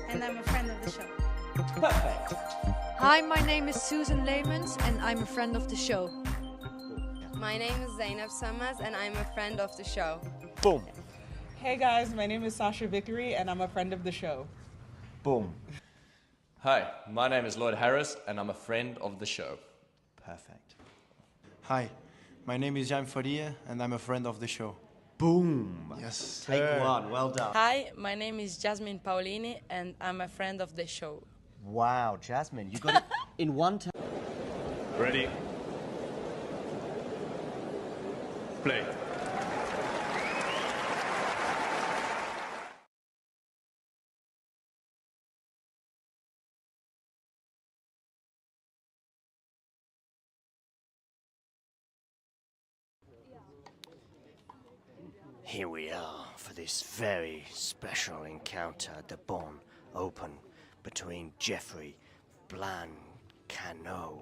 And I'm a friend of the show. Perfect. Hi, my name is Susan Leemans and I'm a friend of the show. My name is Zainab Samas and I'm a friend of the show. Boom. Hey guys, my name is Sasha Vickery and I'm a friend of the show. Boom. Hi, my name is Lloyd Harris and I'm a friend of the show. Perfect. Hi, my name is Jan Faria and I'm a friend of the show. Boom. Yes. Take one. Well done. Hi, my name is Jasmine Paolini and I'm a friend of the show. Wow, Jasmine, you got it in one time. Ready. Play. Here we are for this very special encounter at the Bon Open between Jeffrey Blancano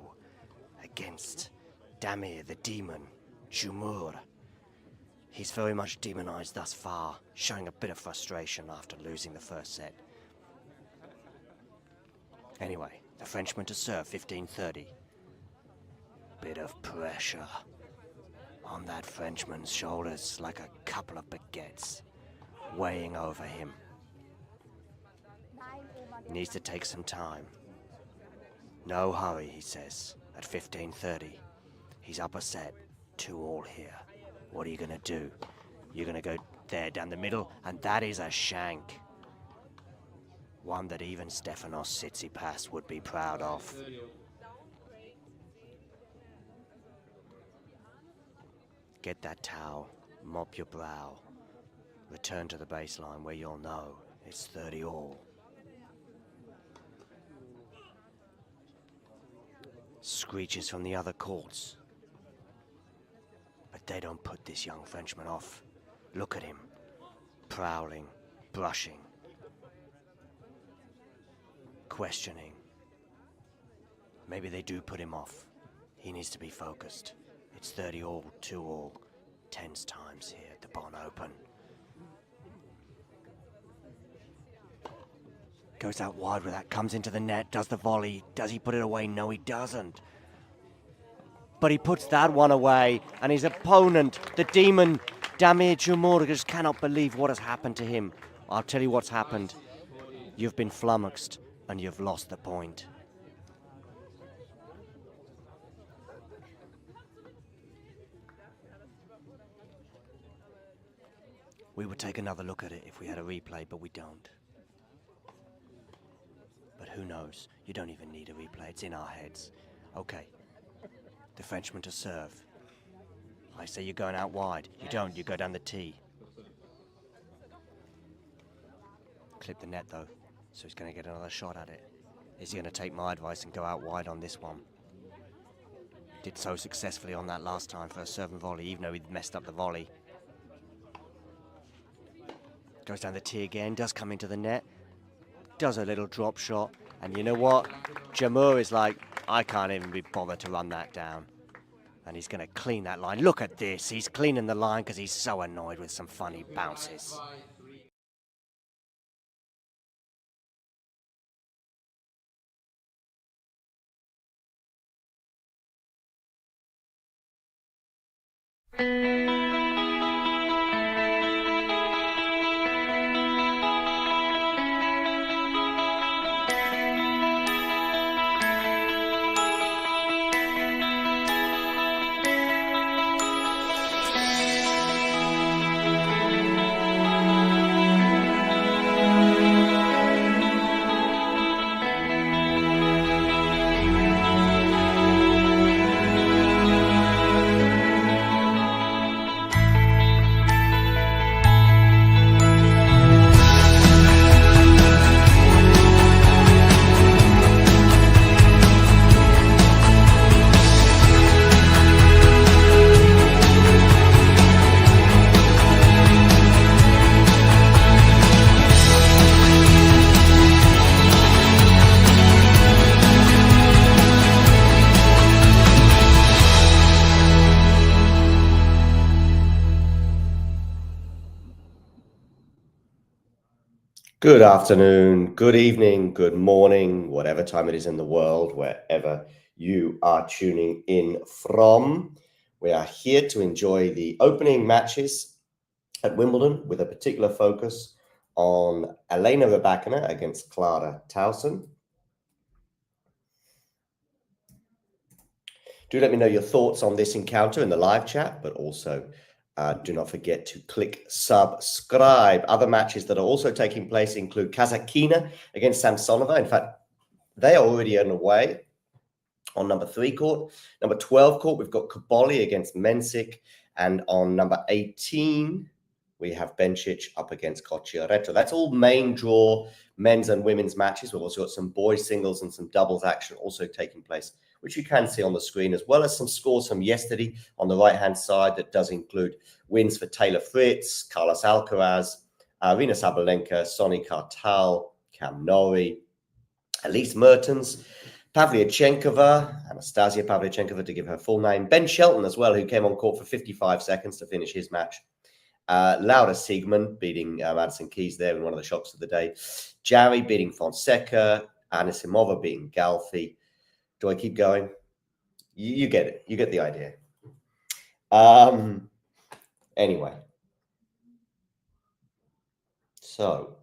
against Damir the Demon Jumur. He's very much demonized thus far, showing a bit of frustration after losing the first set. Anyway, the Frenchman to serve 15-30. Bit of pressure on that Frenchman's shoulders like a couple of baguettes, weighing over him. Needs to take some time. No hurry, he says, at 15-30. He's up a set, 2-all here. What are you gonna do? You're gonna go there down the middle, and that is a shank. One that even Stefanos Tsitsipas would be proud of. Get that towel, mop your brow, return to the baseline where you'll know it's 30-all. Screeches from the other courts. But they don't put this young Frenchman off. Look at him, prowling, brushing, questioning. Maybe they do put him off. He needs to be focused. It's 30-all, 2-all, tense times here at the Bon Open. Goes out wide with that, comes into the net, does the volley. Does he put it away? No, he doesn't. But he puts that one away, and his opponent, the demon, Damir Jumur, just cannot believe what has happened to him. I'll tell you what's happened. You've been flummoxed, and you've lost the point. We would take another look at it if we had a replay, but we don't. But who knows? You don't even need a replay, it's in our heads. Okay, the Frenchman to serve. I say you're going out wide. You don't, you go down the tee. Clip the net though, so he's going to get another shot at it. Is he going to take my advice and go out wide on this one? Did so successfully on that last time for a serve and volley, even though he'd messed up the volley. Goes down the tee again, does come into the net, does a little drop shot, and you know what? Jumur is like, I can't even be bothered to run that down. And he's going to clean that line. Look at this, he's cleaning the line because he's so annoyed with some funny bounces. Good afternoon, good evening, good morning, whatever time it is in the world, wherever you are tuning in from. We are here to enjoy the opening matches at Wimbledon with a particular focus on Elena Rybakina against Clara Tauson. Do let me know your thoughts on this encounter in the live chat, but also do not forget to click subscribe. Other matches that are also taking place include Rybakina against Samsonova. In fact, they are already underway on number 3 court. Number 12 court, we've got Kaboli against Mensik. And on number 18, we have Bencic up against Cocciaretto. That's all main draw men's and women's matches. We've also got some boys singles and some doubles action also taking place, which you can see on the screen, as well as some scores from yesterday on the right-hand side that does include wins for Taylor Fritz, Carlos Alcaraz, Arina Sabalenka, Sonny Kartal, Cam Norrie, Elise Mertens, Pavlyuchenkova, Anastasia Pavlyuchenkova to give her full name, Ben Shelton as well, who came on court for 55 seconds to finish his match. Laura Siegmund beating Madison Keys there in one of the shocks of the day. Jarry beating Fonseca, Anisimova beating Galfi. Do I keep going? You get it. You get the idea. Anyway. So.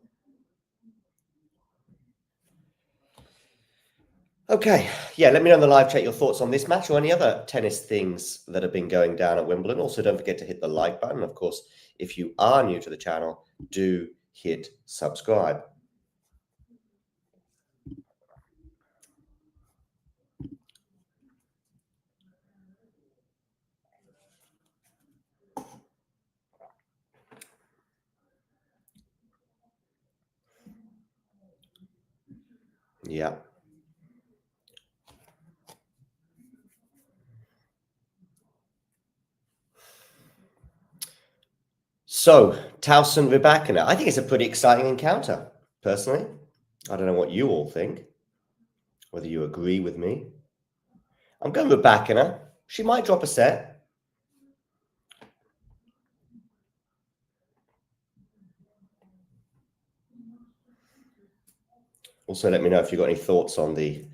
Okay. Yeah, let me know in the live chat your thoughts on this match or any other tennis things that have been going down at Wimbledon. Also, don't forget to hit the like button. Of course, if you are new to the channel, do hit subscribe. Yeah. So, Tauson Rybakina. I think it's a pretty exciting encounter, personally. I don't know what you all think, whether you agree with me. I'm going Rybakina. She might drop a set. Also, let me know if you've got any thoughts on the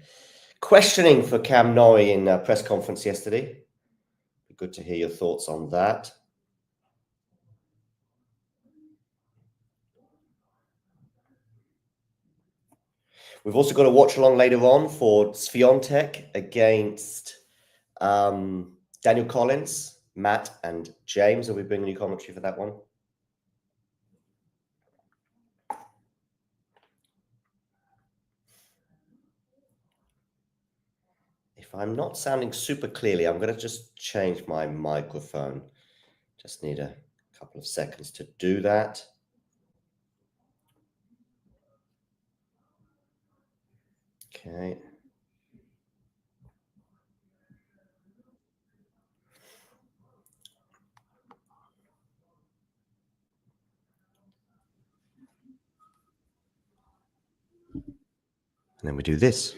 questioning for Cam Norrie in a press conference yesterday. Be good to hear your thoughts on that. We've also got a watch along later on for Swiatek against Daniel Collins. Matt and James will be bringing you commentary for that one. If I'm not sounding super clearly, I'm going to just change my microphone. Just need a couple of seconds to do that. Okay. And then we do this.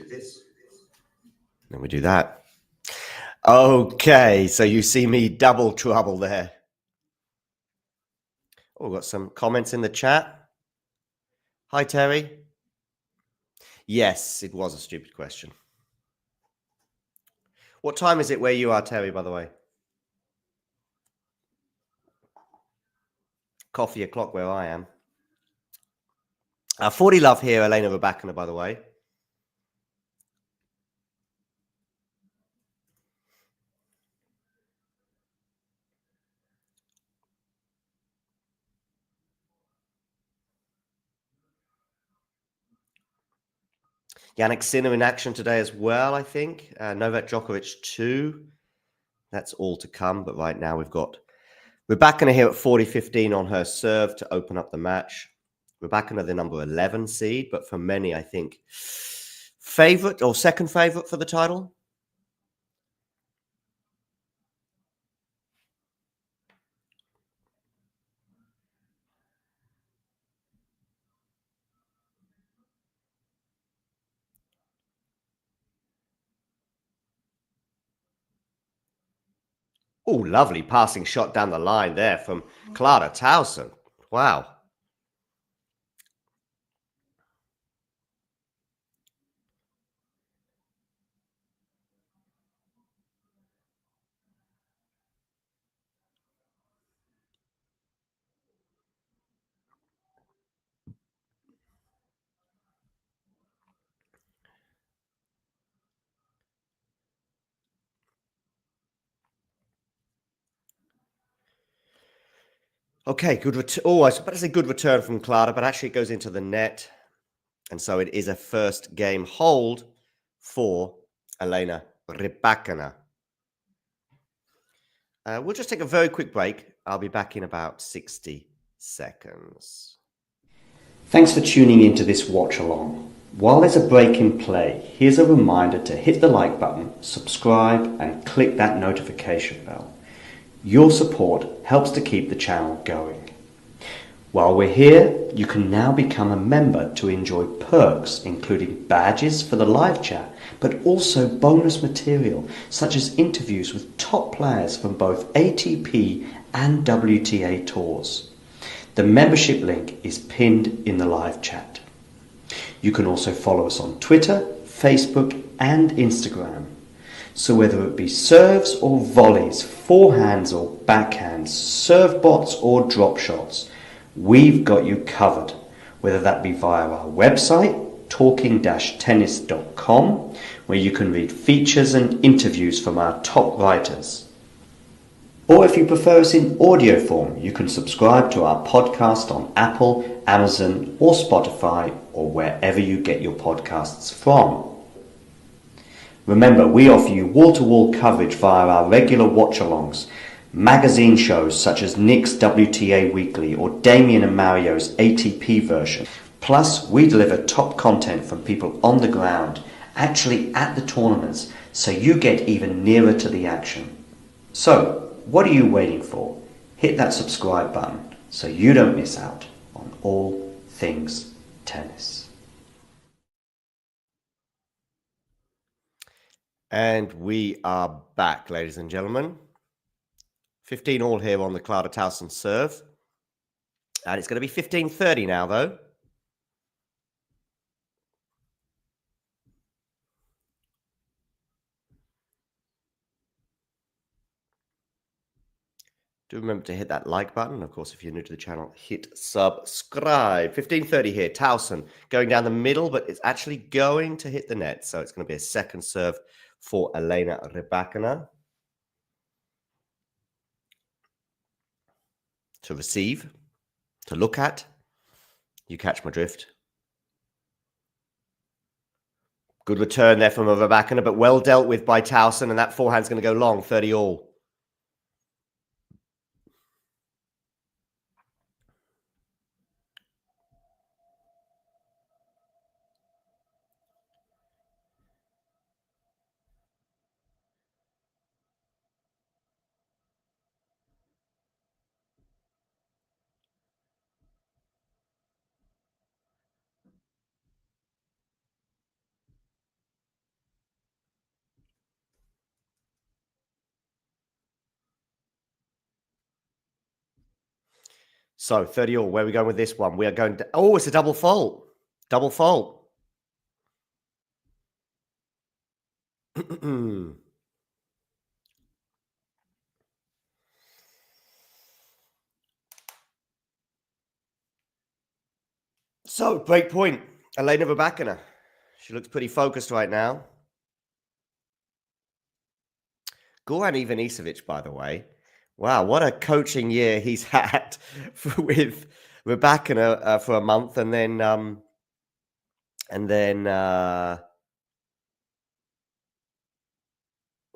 Then we do that. Okay, so you see me double trouble there. Oh, we've got some comments in the chat. Hi, Terry. Yes, it was a stupid question. What time is it where you are, Terry, by the way? Coffee o'clock where I am. 40 love here, Elena Rybakina, by the way. Yannick Sinner in action today as well, I think. Novak Djokovic too. That's all to come. But right now we've got Rybakina here at 40-15 on her serve to open up the match. Rybakina, the number 11 seed, but for many, I think, favorite or second favorite for the title. Oh, lovely passing shot down the line there from Clara Tauson. Wow. Okay, good I was about to say good return from Clara, but actually it goes into the net. And so it is a first game hold for Elena Rybakina. We'll just take a very quick break. I'll be back in about 60 seconds. Thanks for tuning into this watch along. While there's a break in play, here's a reminder to hit the like button, subscribe, and click that notification bell. Your support helps to keep the channel going. While we're here, you can now become a member to enjoy perks, including badges for the live chat, but also bonus material, such as interviews with top players from both ATP and WTA tours. The membership link is pinned in the live chat. You can also follow us on Twitter, Facebook, and Instagram. So whether it be serves or volleys, forehands or backhands, serve bots or drop shots, we've got you covered, whether that be via our website, talking-tennis.com, where you can read features and interviews from our top writers. Or if you prefer us in audio form, you can subscribe to our podcast on Apple, Amazon, or Spotify, or wherever you get your podcasts from. Remember, we offer you wall-to-wall coverage via our regular watch-alongs, magazine shows such as Nick's WTA Weekly or Damien and Mario's ATP version. Plus, we deliver top content from people on the ground, actually at the tournaments, so you get even nearer to the action. So, what are you waiting for? Hit that subscribe button so you don't miss out on all things tennis. And we are back, ladies and gentlemen. 15 all here on the Clara Tauson serve. And it's going to be 15:30 now, though. Do remember to hit that like button. Of course, if you're new to the channel, hit subscribe. 15:30 here. Tauson going down the middle, but it's actually going to hit the net. So it's going to be a second serve for Elena Rybakina. To receive, to look at. You catch my drift. Good return there from Rybakina, but well dealt with by Tauson, and that forehand's going to go long, 30 all. So 30 all. Where are we going with this one? We are going to... Oh, it's a double fault. Double fault. So, break point. Elena Rybakina. She looks pretty focused right now. Goran Ivanisevic, by the way. Wow, what a coaching year he's had with Rybakina for a month, and then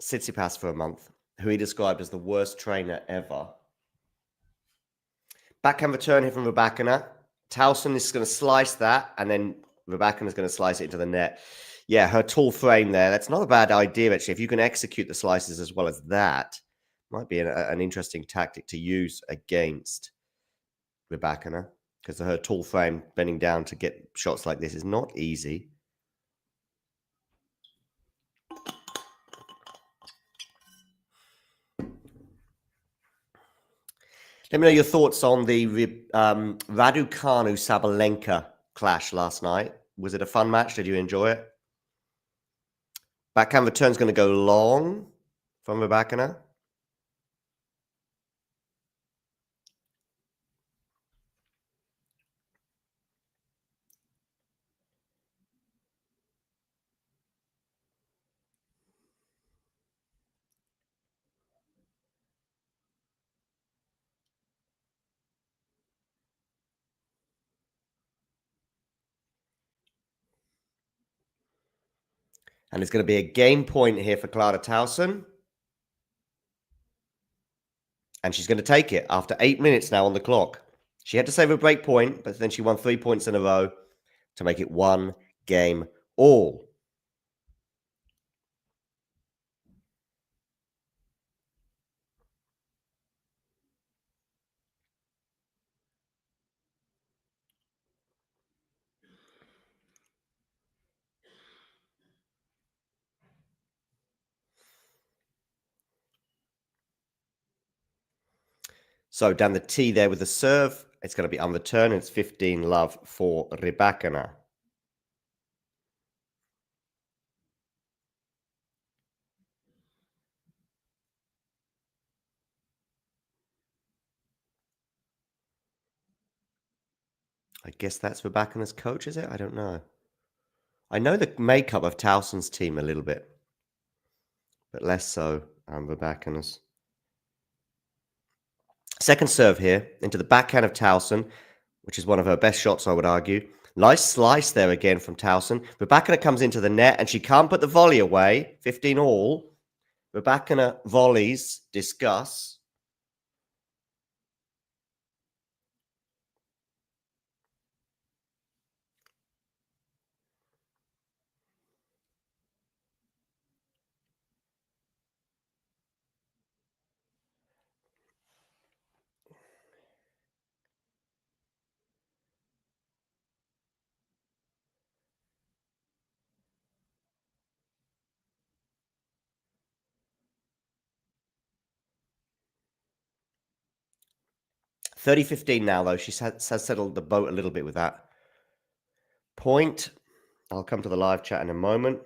Tsitsipas for a month, who he described as the worst trainer ever. Backhand return here from Rybakina. Tauson is going to slice that, and then Rybakina is going to slice it into the net. Yeah, her tall frame there. That's not a bad idea, actually. If you can execute the slices as well as that, might be an interesting tactic to use against Rybakina, because her tall frame bending down to get shots like this is not easy. Let me know your thoughts on the Raducanu-Sabalenka clash last night. Was it a fun match? Did you enjoy it? Backhand return's going to go long from Rybakina. And it's going to be a game point here for Clara Tauson. And she's going to take it after 8 minutes now on the clock. She had to save a break point, but then she won 3 points in a row to make it 1 game all. So down the T there with the serve. It's going to be on the turn. It's 15-love for Rybakina. I guess that's Rybakina's coach, is it? I don't know. I know the makeup of Tauson's team a little bit, but less so Rybakina's. Second serve here into the backhand of Tauson, which is one of her best shots, I would argue. Nice slice there again from Tauson. Rybakina comes into the net and she can't put the volley away. 15 all. Rybakina volleys, discuss. $30-15 now, though. She has settled the boat a little bit with that point. I'll come to the live chat in a moment.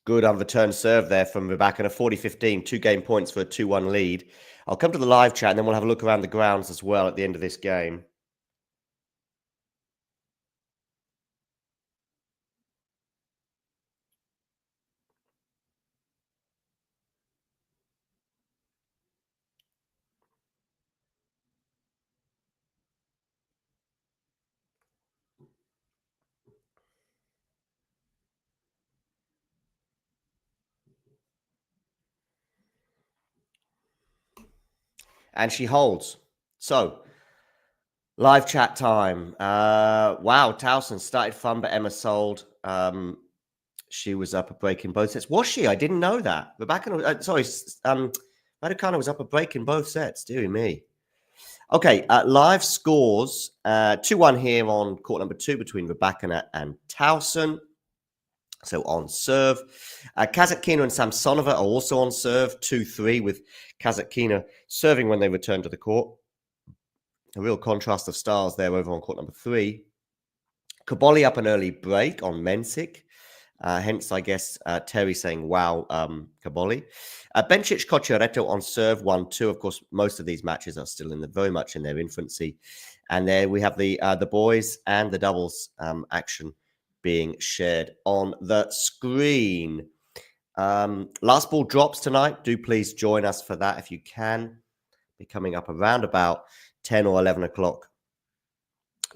Good unreturned serve there from Rybakina. 40-15, 2 game points for a 2-1 lead. I'll come to the live chat and then we'll have a look around the grounds as well at the end of this game. And she holds. So, live chat time. Wow, Tauson started fun, but Emma sold. She was up a break in both sets. Was she? I didn't know that. Rybakina was up a break in both sets. Dear me. Okay, live scores. 2-1 here on court number 2 between Rybakina and Tauson. So on serve. Kazatkina and Samsonova are also on serve. 2-3 with Kazatkina serving when they return to the court. A real contrast of styles there over on court number 3. Kaboli up an early break on Mensik. Hence, I guess, Terry saying, wow, Kaboli. Bencic Cocciaretto on serve 1-2. Of course, most of these matches are still very much in their infancy. And there we have the boys and the doubles action being shared on the screen. Last ball drops tonight. Do please join us for that if you can. Be coming up around about 10 or 11 o'clock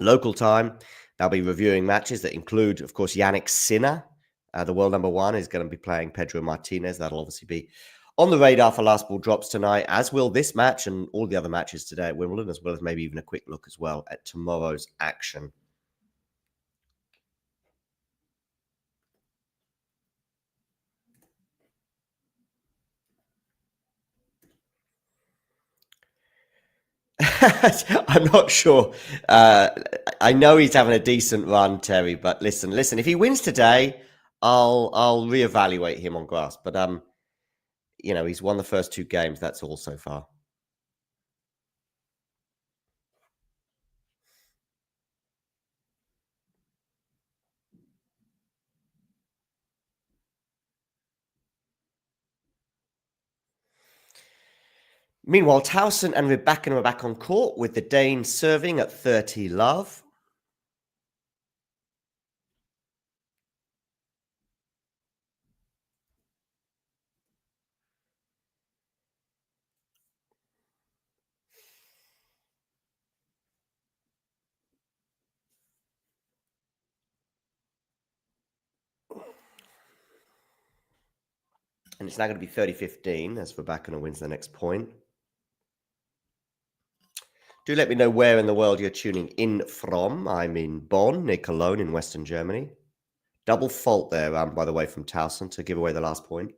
local time. They'll be reviewing matches that include, of course, Yannick Sinner. The world number 1 is going to be playing Pedro Martinez. That'll obviously be on the radar for last ball drops tonight, as will this match and all the other matches today at Wimbledon, as well as maybe even a quick look as well at tomorrow's action. I'm not sure. I know he's having a decent run, Terry, but listen, if he wins today, I'll reevaluate him on grass. But you know, he's won the first 2 games. That's all so far. Meanwhile, Tauson and Rybakina are back on court with the Danes serving at 30 love. And it's now going to be 30-15 as Rybakina wins the next point. Do let me know where in the world you're tuning in from. I'm in Bonn, near Cologne in Western Germany. Double fault there, by the way, from Tauson to give away the last point.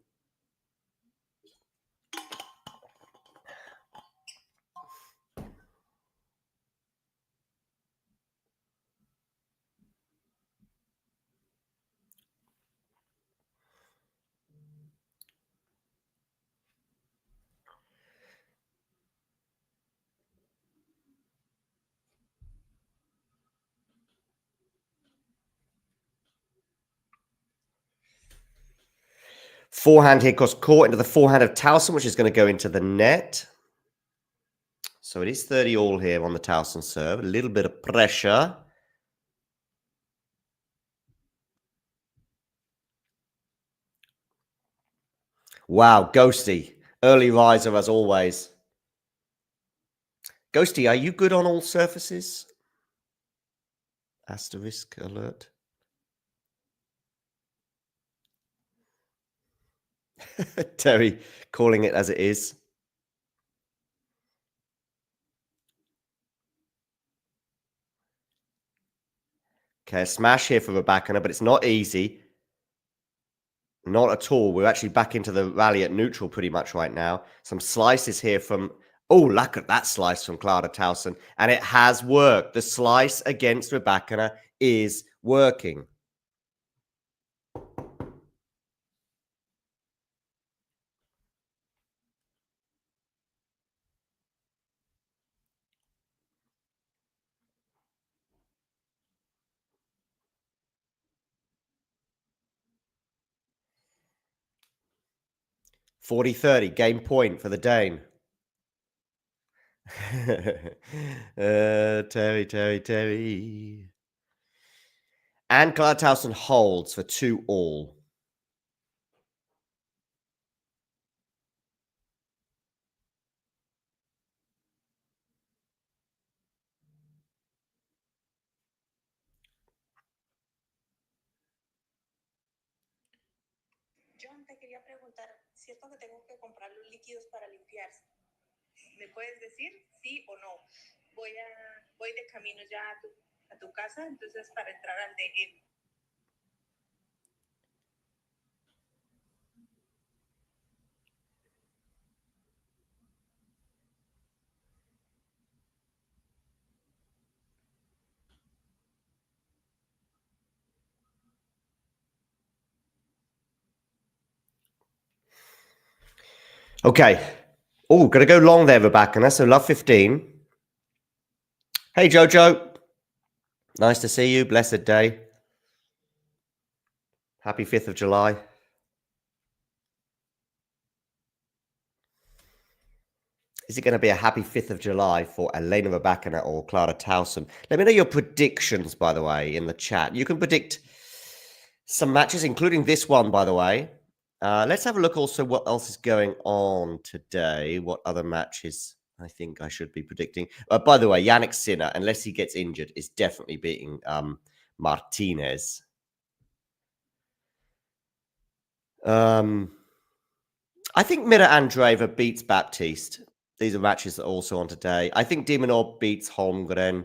Forehand here got caught into the forehand of Tauson, which is going to go into the net. So it is 30 all here on the Tauson serve. A little bit of pressure. Wow, Ghosty. Early riser as always. Ghosty, are you good on all surfaces? Asterisk alert. Terry calling it as it is. Okay, a smash here for Rybakina, but it's not easy. Not at all. We're actually back into the rally at neutral pretty much right now. Some slices here from... Oh, look at that slice from Clara Tauson. And it has worked. The slice against Rybakina is working. (40-30) game point for the Dane. Terry. And Clara Tauson holds for 2 all. John, te quería preguntar, ¿cierto que tengo que comprar los líquidos para limpiarse? ¿Me puedes decir sí o no? Voy de camino ya a tu casa, entonces para entrar al DM. Okay. Oh, going to go long there, Rybakina. So love 15. Hey, Jojo. Nice to see you. Blessed day. Happy 5th of July. Is it going to be a happy 5th of July for Elena Rybakina or Clara Tauson? Let me know your predictions, by the way, in the chat. You can predict some matches, including this one, by the way. Let's have a look also what else is going on today. What other matches I think I should be predicting. By the way, Yannick Sinner, unless he gets injured, is definitely beating Martinez. I think Mira Andreeva beats Baptiste. These are matches that are also on today. I think Dimonov beats Holmgren.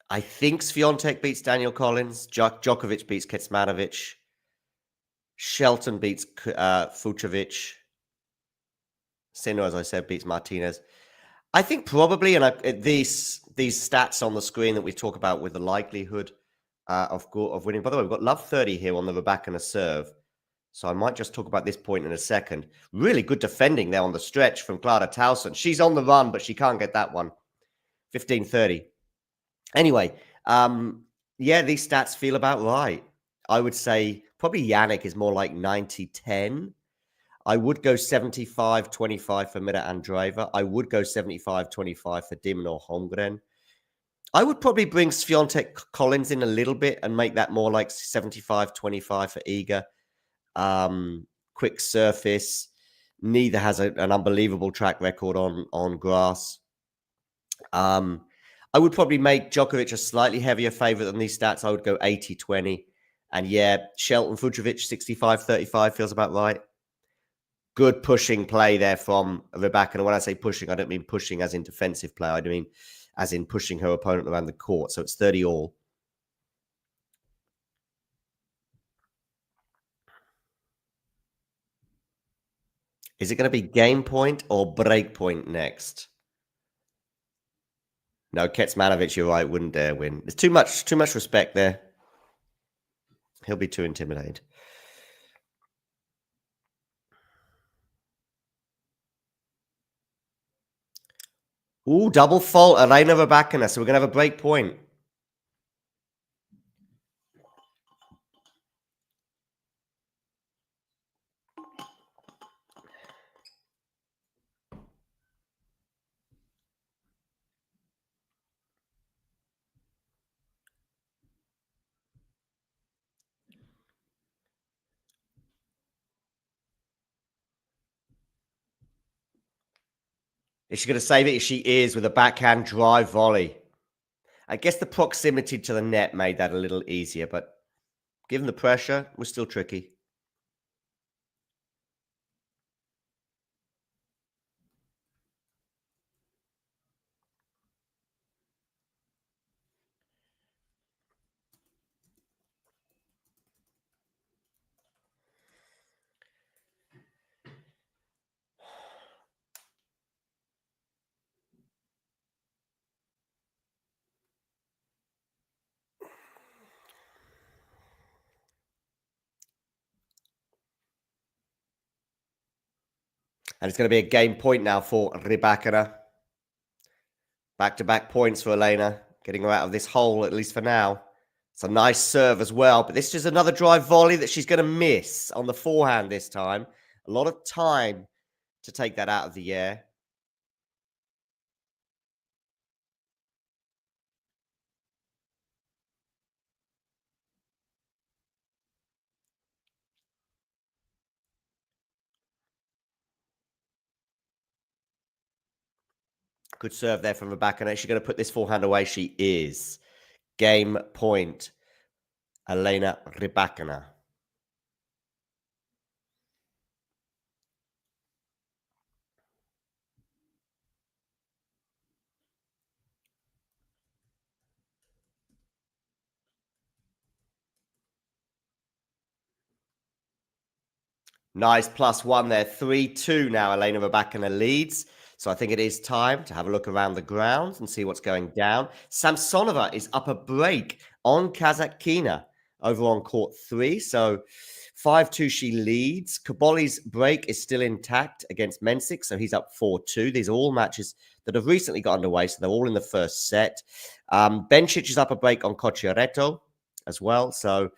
I think Swiatek beats Daniel Collins. Djokovic beats Kecmanovic. Shelton beats Fucsovics. Sinner, as I said, beats Martinez. I think probably, and these stats on the screen that we talk about with the likelihood of winning. By the way, we've got love 30 here on the Rybakina serve. So I might just talk about this point in a second. Really good defending there on the stretch from Clara Tauson. She's on the run, but she can't get that one. 15-30. Anyway, yeah, these stats feel about right. I would say probably Yannick is more like 90-10. I would go 75-25 for Mira Andreeva. I would go 75-25 for Dimonov Holmgren. I would probably bring Swiatek Collins in a little bit and make that more like 75-25 for Iga. Quick surface. Neither has an unbelievable track record on grass. I would probably make Djokovic a slightly heavier favorite than these stats. I would go 80-20. And yeah, Shelton Fujovic, 65-35 feels about right. Good pushing play there from Rybakina. And when I say pushing, I don't mean pushing as in defensive play. I mean as in pushing her opponent around the court. So it's 30 all. Is it going to be game point or break point next? No, Kecmanovic, you're right, wouldn't dare win. There's too much respect there. He'll be too intimidated. Ooh, double fault. Elena Rybakina. So we're going to have a break point. Is she going to save it? She is with a backhand drive volley. I guess the proximity to the net made that a little easier, but given the pressure, it was still tricky. And it's going to be a game point now for Rybakina. Back-to-back points for Elena, getting her out of this hole, at least for now. It's a nice serve as well, but this is another drive volley that she's going to miss on the forehand this time. A lot of time to take that out of the air. Good serve there from Rybakina. Is she going to put this forehand away? She is. Game point. Elena Rybakina. Nice +1 there. 3-2 now. Elena Rybakina leads. So I think it is time to have a look around the grounds and see what's going down. Samsonova is up a break on Kazakina over on court 3. So 5-2 she leads. Kaboli's break is still intact against Mensik, so he's up 4-2. These are all matches that have recently got underway, so they're all in the first set. Bencic is up a break on Cocciaretto as well. So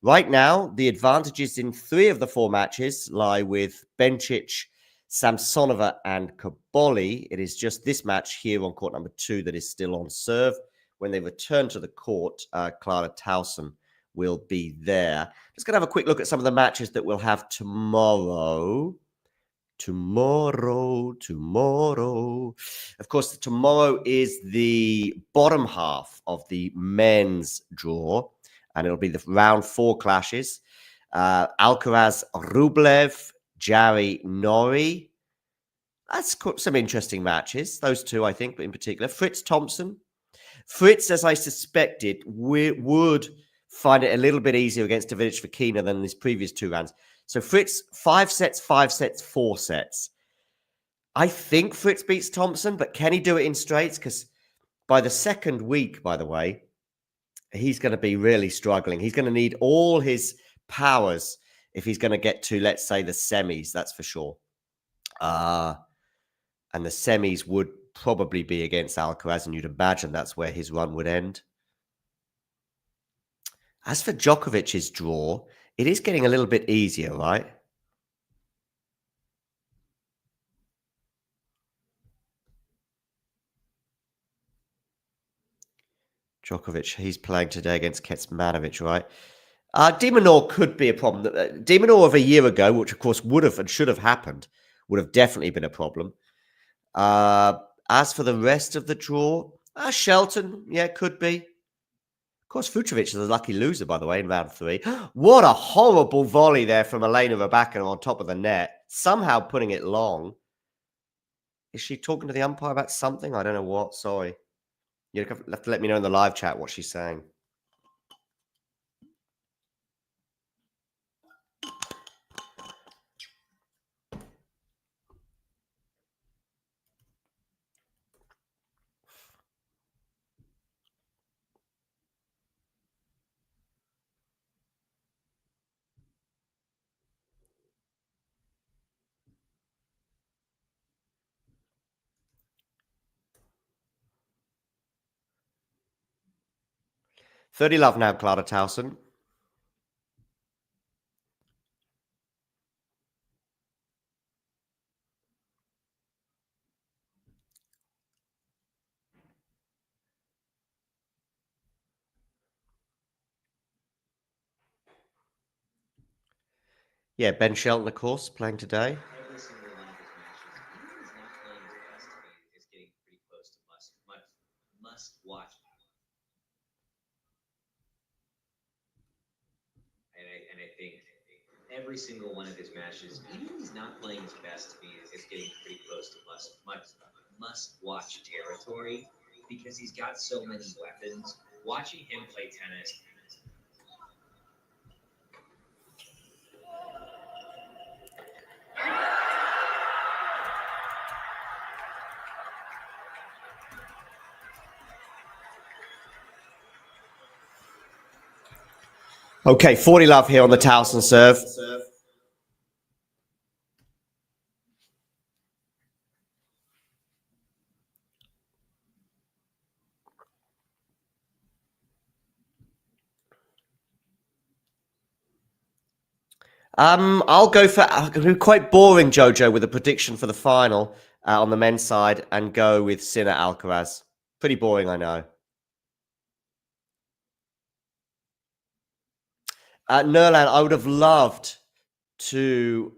right now, the advantages in 3 of the 4 matches lie with Bencic, Samsonova, and Kaboli. It is just this match here on court number 2 that is still on serve. When they return to the court, Clara Tauson will be there. Just going to have a quick look at some of the matches that we'll have tomorrow. Tomorrow. Of course, tomorrow is the bottom half of the men's draw, and it'll be the round 4 clashes. Alcaraz, Rublev, Jari, Nori. That's some interesting matches. Those 2, I think, but in particular. Fritz Thompson. Fritz, as I suspected, would find it a little bit easier against Davidovich-Fokina than his previous 2 rounds. So Fritz, 5 sets, 4 sets. I think Fritz beats Thompson, but can he do it in straights? Because by the second week, by the way, he's going to be really struggling. He's going to need all his powers if he's going to get to, let's say, the semis, that's for sure. And the semis would probably be against Alcaraz, and you'd imagine that's where his run would end. As for Djokovic's draw, it is getting a little bit easier, right? Djokovic, he's playing today against Kecmanovic, right? De Minaur could be a problem. De Minaur of a year ago, which of course would have and should have happened, would have definitely been a problem. As for the rest of the draw, Shelton, yeah, could be. course, Fucsovics is a lucky loser, by the way, in round 3. What a horrible volley there from Elena Rybakina on top of the net. Somehow putting it long. Is she talking to the umpire about something? I don't know what. Sorry. You have to let me know in the live chat what she's saying. $30 now, Clara Tauson. Yeah, Ben Shelton, of course, playing today. Every single one of his matches, even when he's not playing his best, to me, is getting pretty close to must watch. And I think every single one of his matches, even when he's not playing his best, to me, is getting pretty close to must watch territory, because he's got so many weapons. Watching him play tennis. Okay, 40 love here on the Tauson serve. I'll go for quite boring, Jojo, with a prediction for the final on the men's side, and go with Sinner Alcaraz. Pretty boring, I know. Nurlan, I would have loved to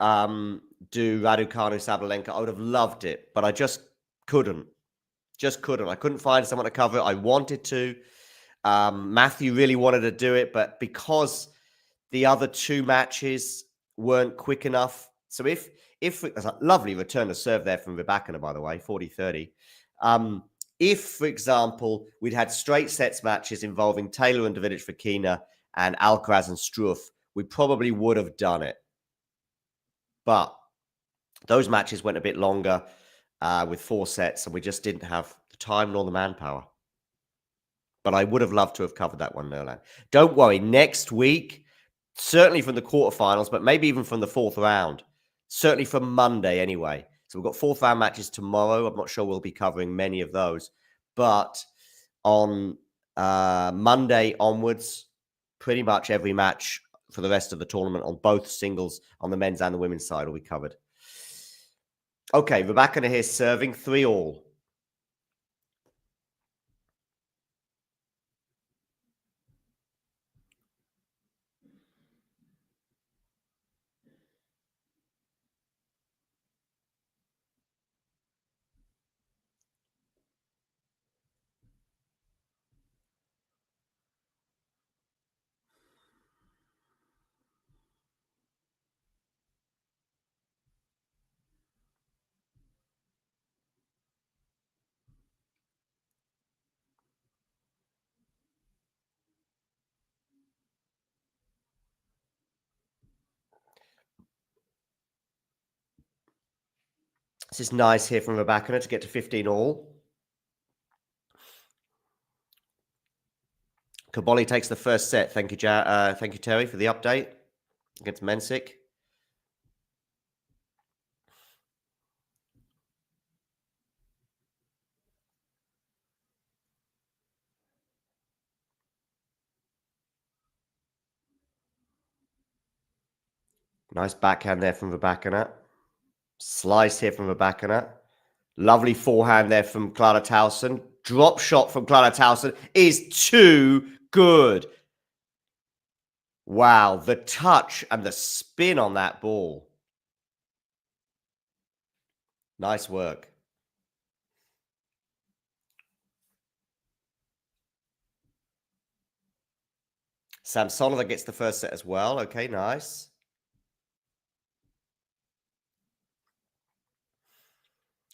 do Raducanu Sabalenka. I would have loved it, but I just couldn't. Just couldn't. I couldn't find someone to cover it. I wanted to. Matthew really wanted to do it, but because the other two matches weren't quick enough. So if there's a lovely return to serve there from Rybakina, by the way, 40-30. If, for example, we'd had straight sets matches involving Taylor and Davidovich Fokina and Alcaraz and Struff, we probably would have done it. But those matches went a bit longer with 4 sets, and we just didn't have the time nor the manpower. But I would have loved to have covered that one, Nurlan. Don't worry, next week, certainly from the quarterfinals, but maybe even from the 4th round. Certainly from Monday anyway. So we've got 4th round matches tomorrow. I'm not sure we'll be covering many of those. But on Monday onwards, pretty much every match for the rest of the tournament on both singles, on the men's and the women's side, will be covered. Okay, Rybakina here serving 3-all. This is nice here from Rybakina to get to 15-all. Kaboli takes the first set. Thank you, thank you, Terry, for the update against Mensik. Nice backhand there from Rybakina. Slice here from Rybakina. Lovely forehand there from Clara Tauson. Drop shot from Clara Tauson is too good. Wow, the touch and the spin on that ball. Nice work. Samsonova gets the first set as well. Okay, nice.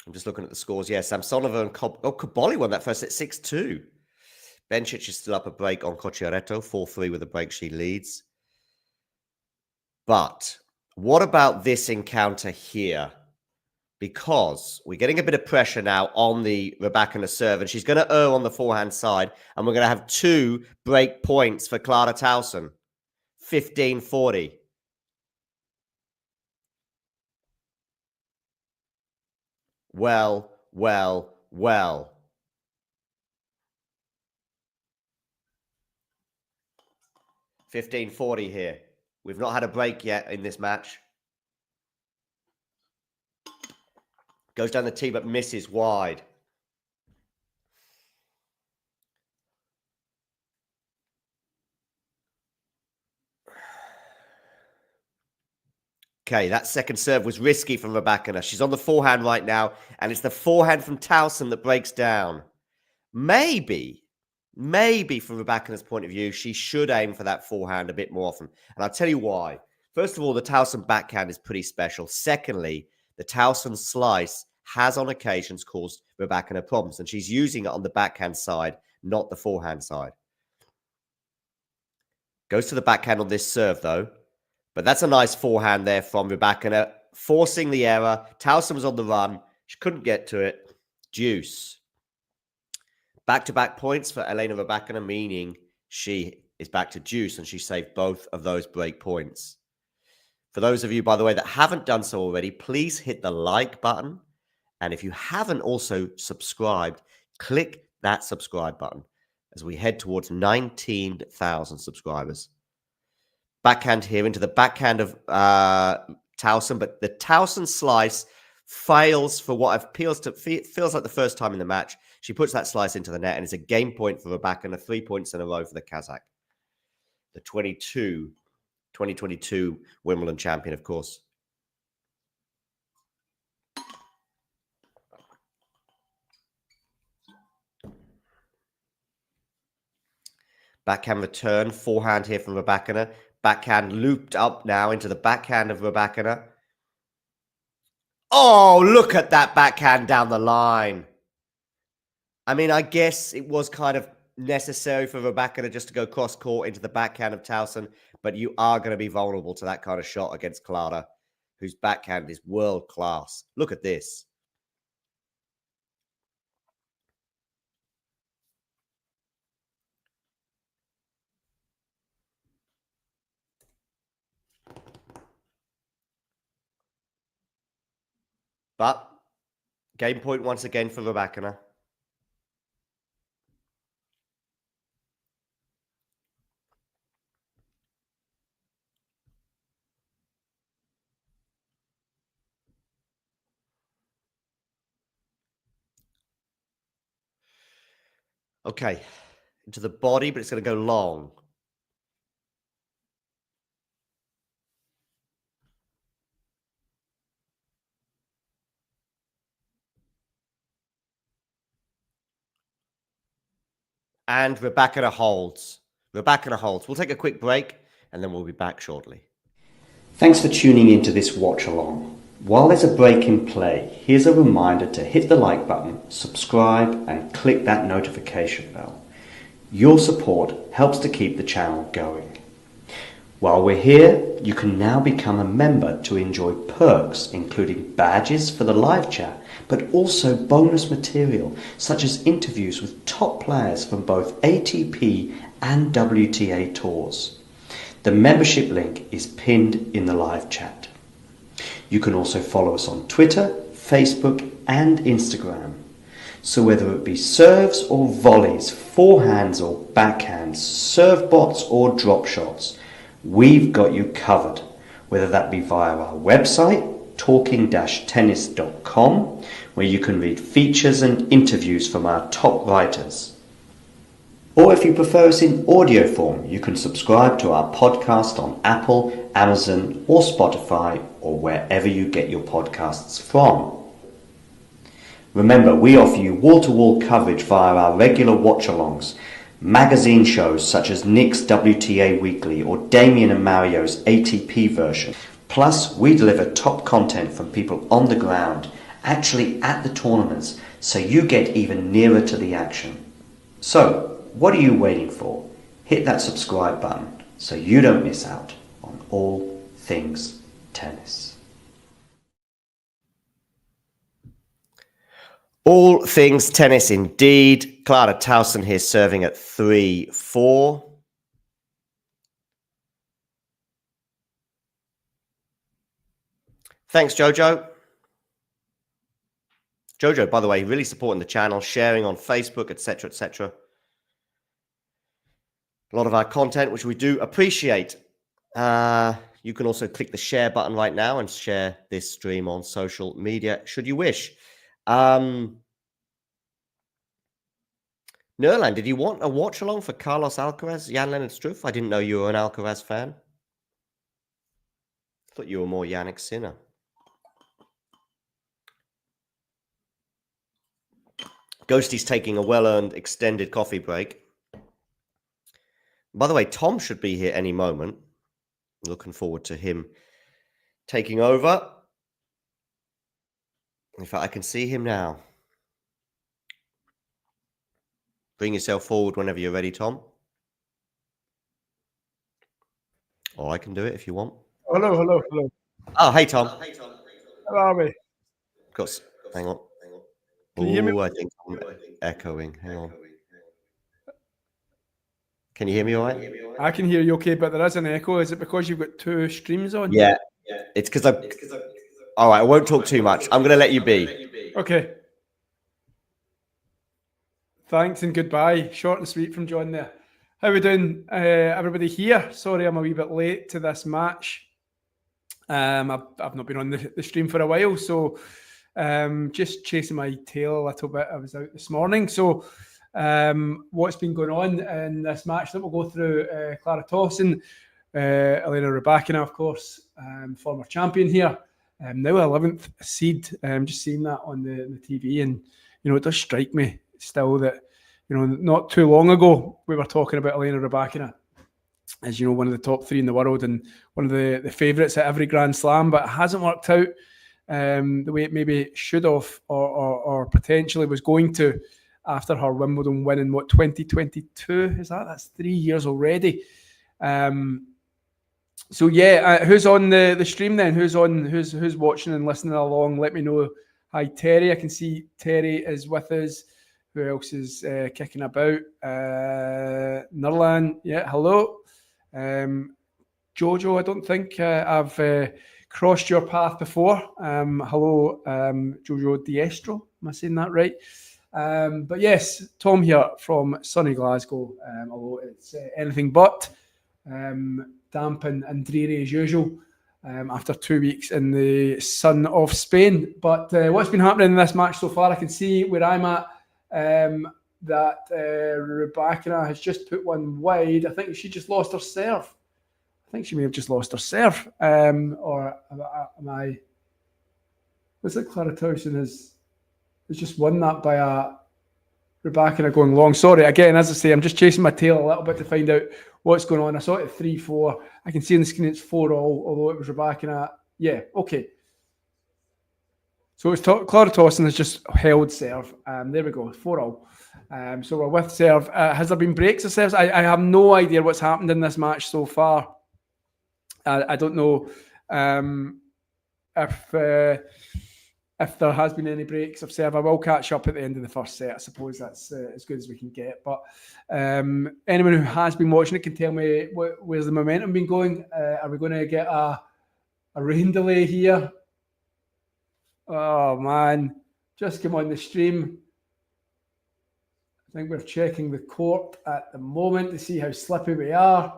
I'm just looking at the scores. Yeah, Samsonova and Kaboli won that first set 6-2. Bencic is still up a break on Cocciaretto, 4-3 with a break she leads. But what about this encounter here? Because we're getting a bit of pressure now on the Rybakina serve, and she's going to err on the forehand side, and we're going to have 2 break points for Clara Tauson. 15-40. Well. 15-40 here. We've not had a break yet in this match. Goes down the tee, but misses wide. Okay, that second serve was risky from Rybakina. She's on the forehand right now, and it's the forehand from Tauson that breaks down. Maybe from Rybakina's point of view, she should aim for that forehand a bit more often. And I'll tell you why. First of all, the Tauson backhand is pretty special. Secondly, the Tauson slice has on occasions caused Rybakina problems, and she's using it on the backhand side, not the forehand side. Goes to the backhand on this serve, though. But that's a nice forehand there from Rybakina, forcing the error. Tauson was on the run. She couldn't get to it. Deuce. Back-to-back points for Elena Rybakina, meaning she is back to deuce, and she saved both of those break points. For those of you, by the way, that haven't done so already, please hit the like button. And if you haven't also subscribed, click that subscribe button as we head towards 19,000 subscribers. Backhand here into the backhand of Tauson, but the Tauson slice fails for what feels like the first time in the match. She puts that slice into the net, and it's a game point for Rybakina, 3 points in a row for the Kazakh. The 2022 Wimbledon champion, of course. Backhand return, forehand here from Rybakina. Backhand looped up now into the backhand of Rybakina. Oh, look at that backhand down the line. I mean, I guess it was kind of necessary for Rybakina just to go cross-court into the backhand of Tauson, but you are going to be vulnerable to that kind of shot against Clara, whose backhand is world-class. Look at this. But game point once again for Rybakina. Okay, into the body, but it's going to go long. And Rybakina holds. Rybakina holds. We'll take a quick break, and then we'll be back shortly. Thanks for tuning into this watch along. While there's a break in play, here's a reminder to hit the like button, subscribe, and click that notification bell. Your support helps to keep the channel going. While we're here, you can now become a member to enjoy perks, including badges for the live chat, but also bonus material, such as interviews with top players from both ATP and WTA tours. The membership link is pinned in the live chat. You can also follow us on Twitter, Facebook, and Instagram. So whether it be serves or volleys, forehands or backhands, serve bots or drop shots, we've got you covered, whether that be via our website, talking-tennis.com, where you can read features and interviews from our top writers. Or if you prefer us in audio form, you can subscribe to our podcast on Apple, Amazon, or Spotify, or wherever you get your podcasts from. Remember, we offer you wall-to-wall coverage via our regular watch-alongs, magazine shows such as Nick's WTA Weekly or Damien and Mario's ATP version. Plus, we deliver top content from people on the ground, actually at the tournaments, so you get even nearer to the action. So, what are you waiting for? Hit that subscribe button so you don't miss out on all things tennis. All things tennis indeed. Clara Tauson here serving at 3-4. Thanks, Jojo. Jojo, by the way, really supporting the channel, sharing on Facebook, etc., etc. A lot of our content, which we do appreciate. You can also click the share button right now and share this stream on social media, should you wish. Nerland, did you want a watch along for Carlos Alcaraz, Jan-Lennard Struff? I didn't know you were an Alcaraz fan. I thought you were more Yannick Sinner. Ghosty's taking a well-earned extended coffee break. By the way, Tom should be here any moment. Looking forward to him taking over. In fact, I can see him now. Bring yourself forward whenever you're ready, Tom. Or I can do it if you want. Hello. Oh, hey, Tom. How are we? Of course. Hang on. Can you hear me? I think I'm echoing. Hang on. Can you hear me all right? I can hear you okay, but there is an echo. Is it because you've got two streams on? Yeah. It's because all right, I won't talk too much. I'm going to let you be. Okay. Thanks and goodbye. Short and sweet from John there. How are we doing, everybody here? Sorry, I'm a wee bit late to this match. I've not been on the stream for a while, so just chasing my tail a little bit. I was out this morning. So what's been going on in this match that we'll go through? Clara Tauson, Elena Rybakina, of course, former champion here. Now 11th seed. Just seeing that on the TV, and it does strike me still that not too long ago we were talking about Elena Rybakina as one of the top three in the world and one of the favourites at every Grand Slam, but it hasn't worked out the way it maybe should have or potentially was going to after her Wimbledon win in 2022 is that? That's 3 years already. So yeah, who's on the stream then? Who's watching and listening along? Let me know. Hi Terry, I can see Terry is with us. Who else is kicking about? Nerland, yeah, hello. Jojo, I don't think I've crossed your path before. Hello, Jojo Diestro. Am I saying that right? But yes, Tom here from sunny Glasgow. Although it's anything but damp and dreary as usual after 2 weeks in the sun of Spain. But what's been happening in this match so far, I can see where I'm at. That Rybakina has just put one wide. I think she just lost her serve. I think she may have just lost her serve. Or am I? Was it Clara Tauson has just won that by a Rybakina going long? Sorry, again, as I say, I'm just chasing my tail a little bit to find out what's going on. I saw it at 3-4. I can see on the screen it's 4-all, although it was Rybakina. Yeah, okay. So it's Clara Tauson has just held serve. There we go, 4-all. So we're with serve. Has there been breaks of serves? I have no idea what's happened in this match so far. I don't know if there has been any breaks of serve. I will catch up at the end of the first set. I suppose that's as good as we can get. But anyone who has been watching it can tell me where's the momentum been going. Are we going to get a rain delay here? Oh man, just come on the stream. I think we're checking the court at the moment to see how slippy we are.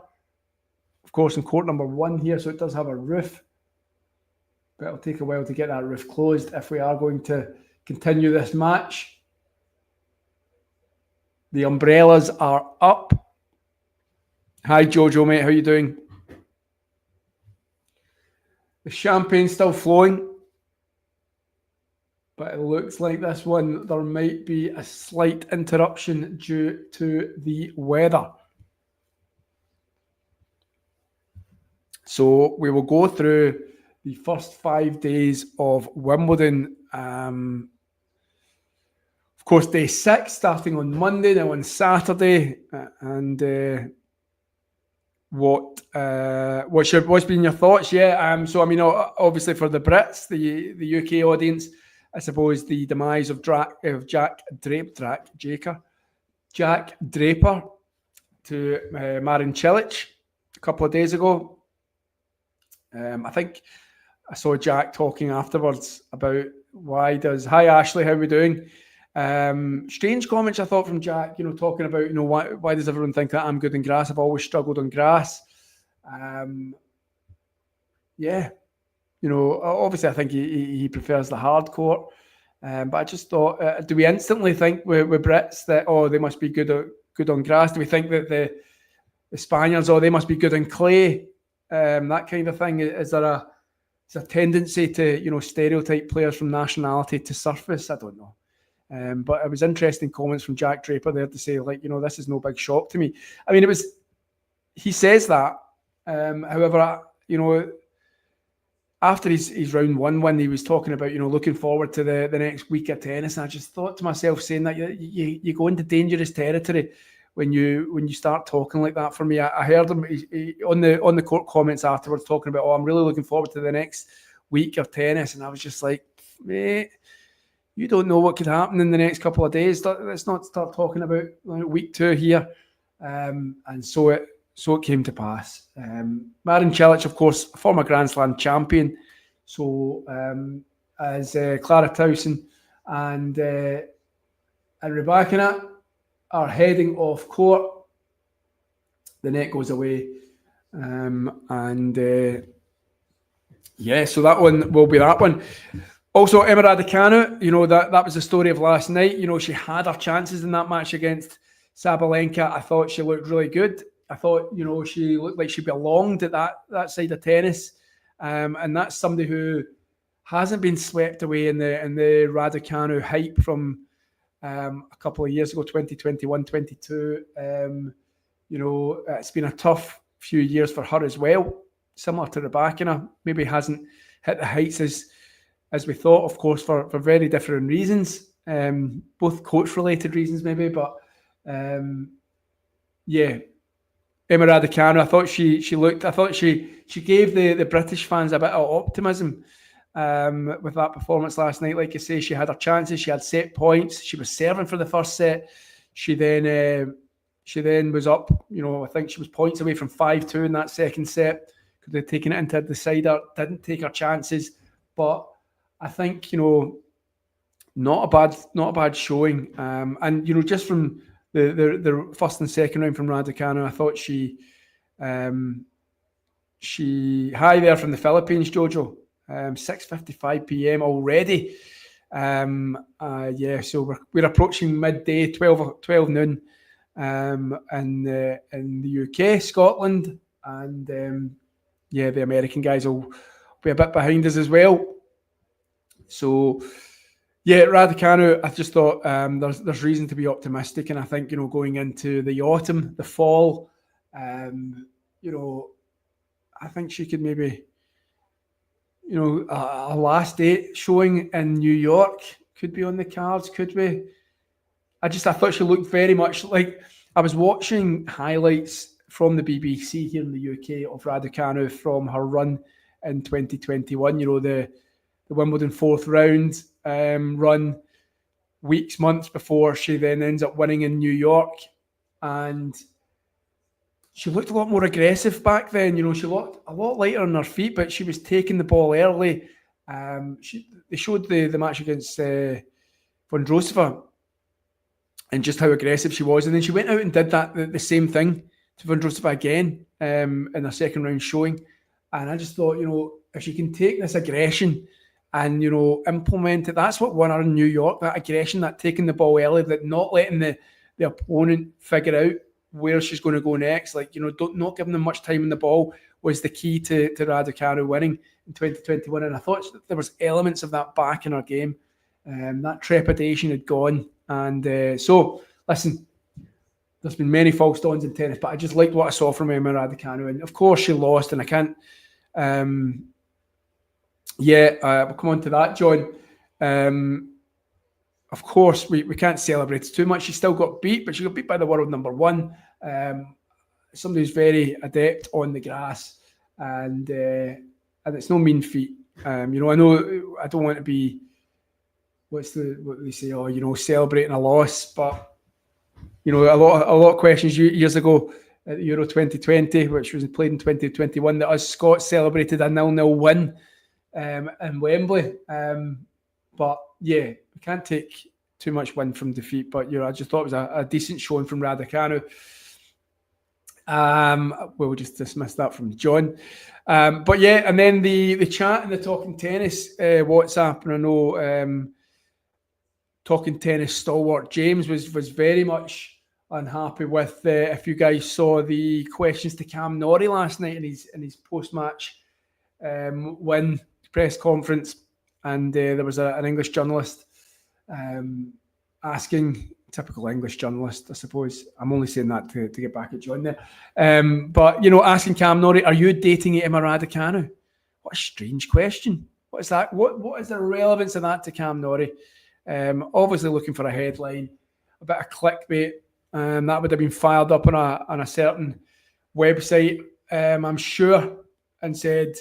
Of course, in court number 1 here, so it does have a roof. But it'll take a while to get that roof closed if we are going to continue this match. The umbrellas are up. Hi Jojo, mate, how you doing? The champagne's still flowing. but it looks like this one, there might be a slight interruption due to the weather. So we will go through the first 5 days of Wimbledon. Of course, day 6 starting on Monday, now on Saturday, and what's been your thoughts? Yeah, so I mean, obviously for the Brits, the UK audience, I suppose the demise of Jack Draper to Marin Cilic a couple of days ago. I think I saw Jack talking afterwards about hi Ashley, how are we doing? Strange comments I thought from Jack, talking about, why does everyone think that I'm good in grass? I've always struggled on grass. Obviously I think he prefers the hard court. But I just thought, do we instantly think with Brits that, they must be good on grass? Do we think that the Spaniards, they must be good on clay? That kind of thing. Is there a tendency to, stereotype players from nationality to surface? I don't know. But it was interesting comments from Jack Draper there to say, this is no big shock to me. I mean, he says that. However, after his round 1 win, he was talking about, looking forward to the next week of tennis. And I just thought to myself, saying that you go into dangerous territory when you start talking like that. For me, I heard him on the court comments afterwards talking about, I'm really looking forward to the next week of tennis. And I was just like, mate, you don't know what could happen in the next couple of days. Let's not start talking about week 2 here. And so it came to pass. Marin Cilic, of course, former Grand Slam champion. So as Clara Tauson and Rybakina are heading off court, the net goes away. So that one will be that one. Also, Emma Raducanu, that was the story of last night. She had her chances in that match against Sabalenka. I thought she looked really good. I thought, she looked like she belonged at that side of tennis. And that's somebody who hasn't been swept away in the Raducanu hype from a couple of years ago, 2021, 22. It's been a tough few years for her as well, similar to Rybakina. Maybe hasn't hit the heights as we thought, of course, for very different reasons, both coach-related reasons maybe, but Emma Raducanu, I thought she gave the British fans a bit of optimism with that performance last night. Like I say, she had her chances, she had set points, she was serving for the first set. She then was up, I think she was points away from 5-2 in that second set. Could have taken it into a decider, didn't take her chances, but I think, not a bad showing. And just from the first and second round from Raducanu, I thought she high there from the Philippines, Jojo, 6:55 p.m. already. So we're approaching midday, 12 noon, in the UK, Scotland, and the American guys will be a bit behind us as well. So, Raducanu, I just thought there's reason to be optimistic, and I think going into the autumn, the fall, I think she could maybe, a last date showing in New York could be on the cards. Could we? I thought she looked very much like, I was watching highlights from the BBC here in the UK of Raducanu from her run in 2021. The Wimbledon fourth round run, months before she then ends up winning in New York. And she looked a lot more aggressive back then. She looked a lot lighter on her feet, but she was taking the ball early. They showed the match against Vondrousova and just how aggressive she was. And then she went out and did the same thing to Vondrousova again in her second round showing. And I just thought, if she can take this aggression and, implement it, that's what won her in New York, that aggression, that taking the ball early, that not letting the opponent figure out where she's going to go next. Not giving them much time in the ball was the key to Raducanu winning in 2021. And I thought there was elements of that back in her game That trepidation had gone. And so, listen, there's been many false dawns in tennis, but I just liked what I saw from Emma Raducanu. And of course, she lost, and I can't. We'll come on to that, John. Of course, we can't celebrate it too much. She still got beat, but she got beat by the world number one. Somebody who's very adept on the grass, and it's no mean feat. I know I don't want to be what they say, celebrating a loss, but a lot of questions years ago at the Euro 2020, which was played in 2021, that us Scots celebrated a 0-0 win in Wembley. But yeah, we can't take too much win from defeat. But I just thought it was a decent showing from Raducanu. We'll just dismiss that from John. But yeah, and then the chat and the Talking Tennis WhatsApp, and I know Talking Tennis stalwart James was very much unhappy with if you guys saw the questions to Cam Norrie last night in his post-match win press conference, and there was an English journalist asking, typical English journalist, I suppose. I'm only saying that to get back at John there. But, asking Cam Norrie, are you dating Emma Raducanu? What a strange question. What is that? What is the relevance of that to Cam Norrie? Obviously looking for a headline, a bit of clickbait. That would have been fired up on a certain website, I'm sure, and said,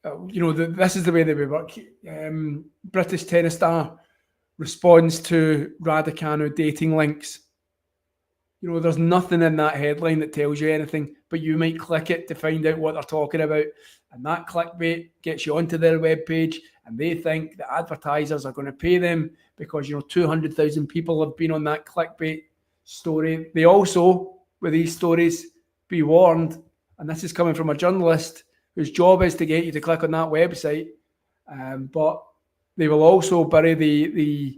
this is the way they would work. British tennis star responds to Raducanu dating links. There's nothing in that headline that tells you anything, but you might click it to find out what they're talking about. And that clickbait gets you onto their webpage, and they think that advertisers are going to pay them because, 200,000 people have been on that clickbait story. They also, with these stories, be warned, and this is coming from a journalist whose job is to get you to click on that website, but they will also bury the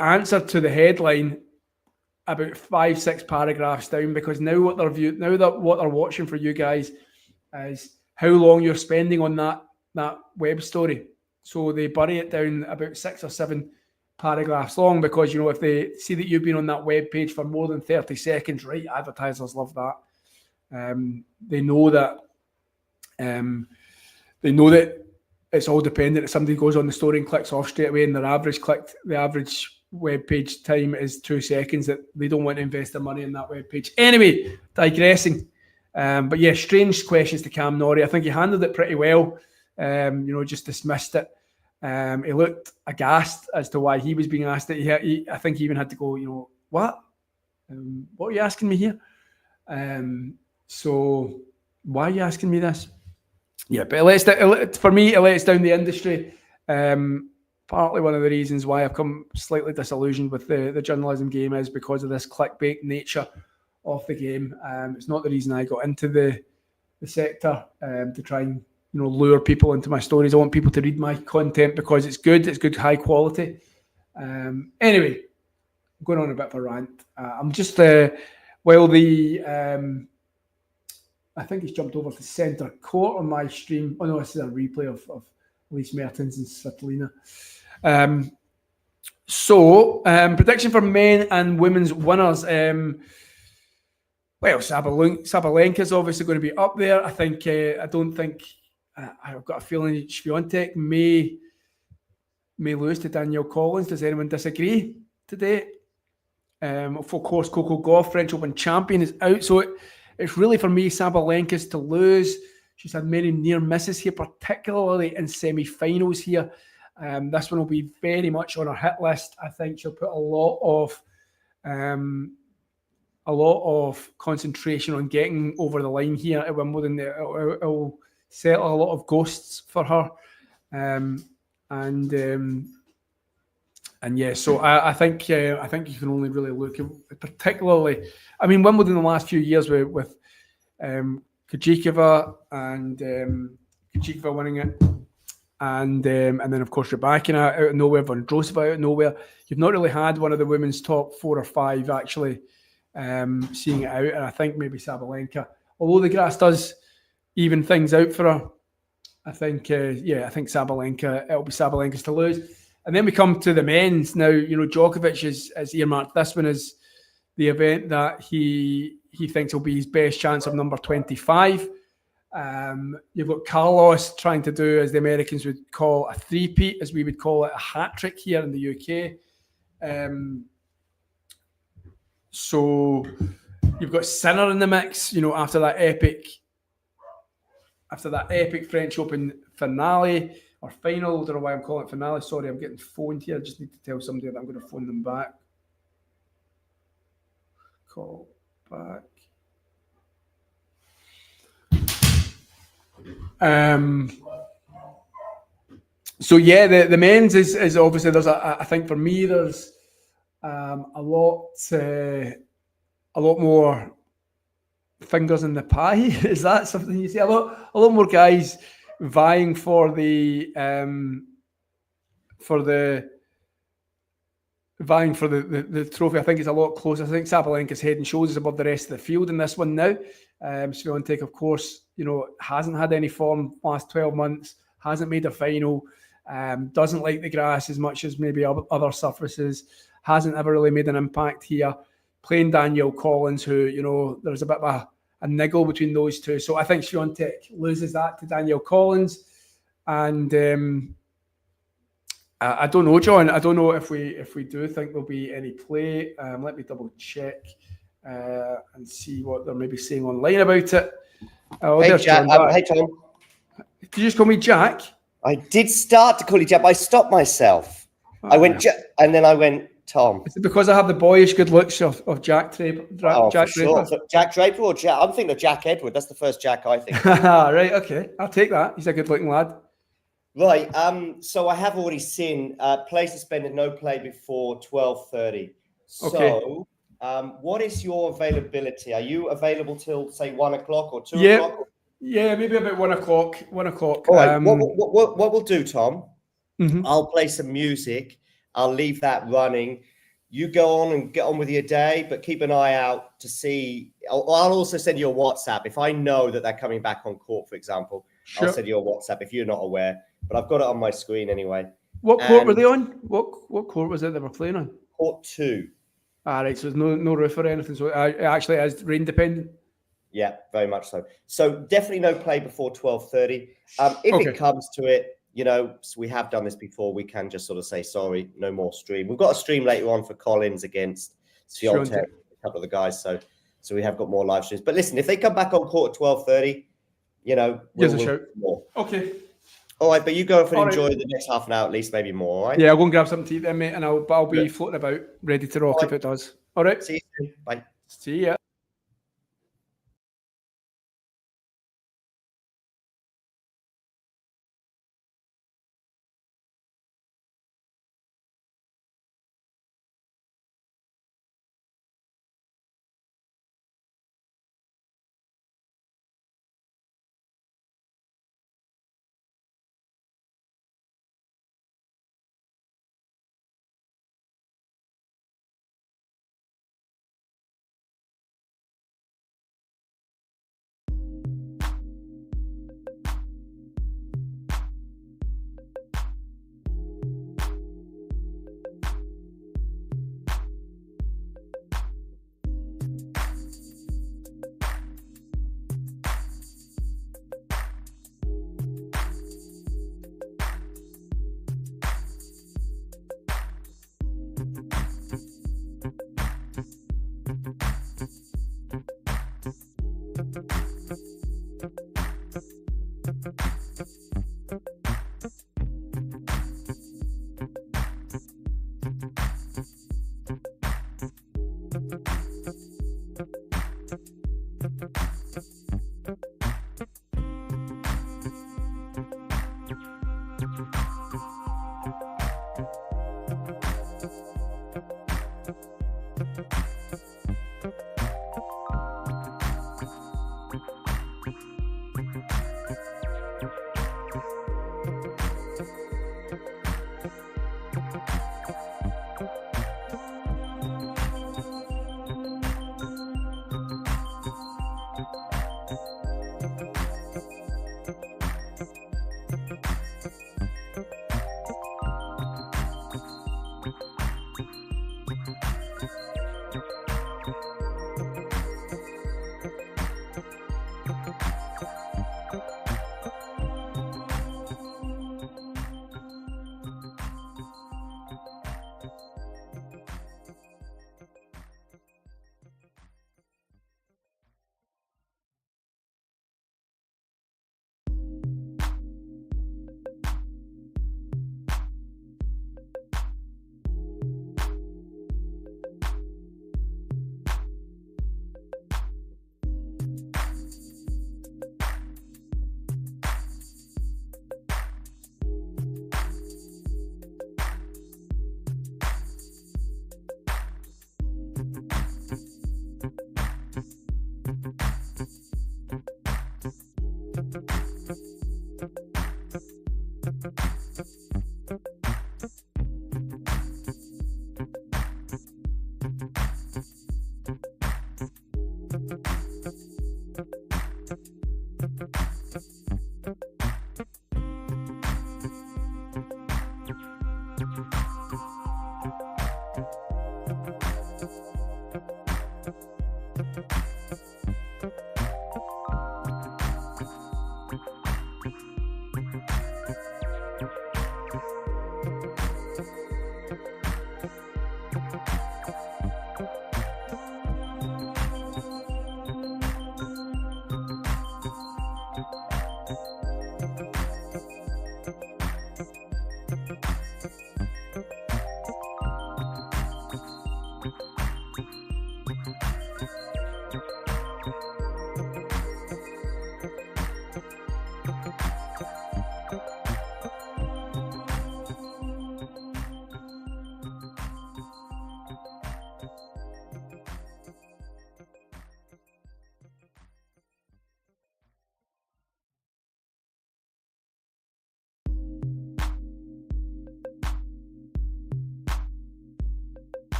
answer to the headline about 5-6 paragraphs down, because now what they're watching for you guys is how long you're spending on that web story. So they bury it down about 6 or 7 paragraphs long, because if they see that you've been on that web page for more than 30 seconds, right? Advertisers love that. They know that it's all dependent. If somebody goes on the story and clicks off straight away, and the average web page time is 2 seconds, that they don't want to invest their money in that web page. Anyway, digressing. But yeah, strange questions to Cam Norrie. I think he handled it pretty well. Just dismissed it. He looked aghast as to why he was being asked it. I think he even had to go, what? What are you asking me here? So why are you asking me this? Yeah, but for me, it lets down the industry. Partly one of the reasons why I've come slightly disillusioned with the journalism game is because of this clickbait nature of the game. It's not the reason I got into the sector, to try and lure people into my stories. I want people to read my content because it's good high quality. Anyway, I'm going on a bit of a rant. I'm just while I think he's jumped over to centre court on my stream. Oh no, this is a replay of Elise Mertens and Svitolina. Prediction for men and women's winners. Sabalenka's obviously going to be up there. I think. I've got a feeling Swiatek may lose to Danielle Collins. Does anyone disagree today? Of course, Coco Gauff, French Open champion, is out. So it's really for me Sabalenka's to lose. She's had many near misses here, particularly in semi-finals here. This one will be very much on her hit list. I think she'll put a lot of concentration on getting over the line here at Wimbledon. It'll settle a lot of ghosts for her. So I think you can only really look at, particularly, Wimbledon in the last few years with Kajikova and Kajikova winning it, and then of course Rybakina out of nowhere, Vondrousova out of nowhere. You've not really had one of the women's top 4 or 5 actually seeing it out, and I think maybe Sabalenka, although the grass does even things out for her, I think, I think Sabalenka, it'll be Sabalenka's to lose. And then we come to the men's. Now, Djokovic is earmarked. This one is the event that he thinks will be his best chance of number 25. You've got Carlos trying to do, as the Americans would call, a three-peat, as we would call it, a hat-trick here in the UK. So you've got Sinner in the mix, after that epic French Open finale or final. I don't know why I'm calling it finale. Sorry, I'm getting phoned here. I just need to tell somebody that I'm going to phone them back. Call back. So yeah, the men's is obviously there's I think for me there's a lot more fingers in the pie. Is that something you see? A lot more guys vying for the trophy. I think it's a lot closer. I think Sabalenka's head and shoulders above the rest of the field in this one now. Swiatek, of course, hasn't had any form last 12 months, hasn't made a final, doesn't like the grass as much as maybe other surfaces, hasn't ever really made an impact here. Playing Danielle Collins, who, there's a bit of a niggle between those two. So I think Swiatek loses that to Danielle Collins. And I don't know, John. I don't know if we do think there'll be any play. Let me double check and see what they're maybe saying online about it. Hey, Jack. Hey, Tom. Did you just call me Jack? I did start to call you Jack, but I stopped myself. I went and then I went Tom. Is it because I have the boyish good looks of Jack Draper? Jack Draper? So Jack Draper or Jack? I'm thinking of Jack Edward. That's the first Jack I think. Right, okay. I'll take that. He's a good-looking lad. Right. So I have already seen play suspended, no play before 12:30. So what is your availability? Are you available till say 1 o'clock or 2 o'clock? Yeah, maybe about 1 o'clock. 1 o'clock. All right. What we'll do, Tom? I'll play some music. I'll leave that running. You go on and get on with your day, but keep an eye out to see. I'll also send you a WhatsApp if I know that they're coming back on court, for example. Sure. I'll send you a WhatsApp if you're not aware. But I've got it on my screen anyway. What court were they on? What court was it they were playing on? Court 2. All right, so there's no roof or anything. So it actually is rain dependent. Yeah, very much so. So definitely no play before 12:30. If it comes to it, so we have done this before. We can just sort of say sorry, no more stream. We've got a stream later on for Collins against Swiatek, a couple of the guys. So we have got more live streams. But listen, if they come back on court at 12:30, we'll shout. More. Okay. All right, but you go off and enjoy the next half an hour at least, maybe more. All right. Yeah, I'll go and grab something to eat then, mate, and I'll be floating about, ready to rock if it does. All right. See you soon. Bye. See ya.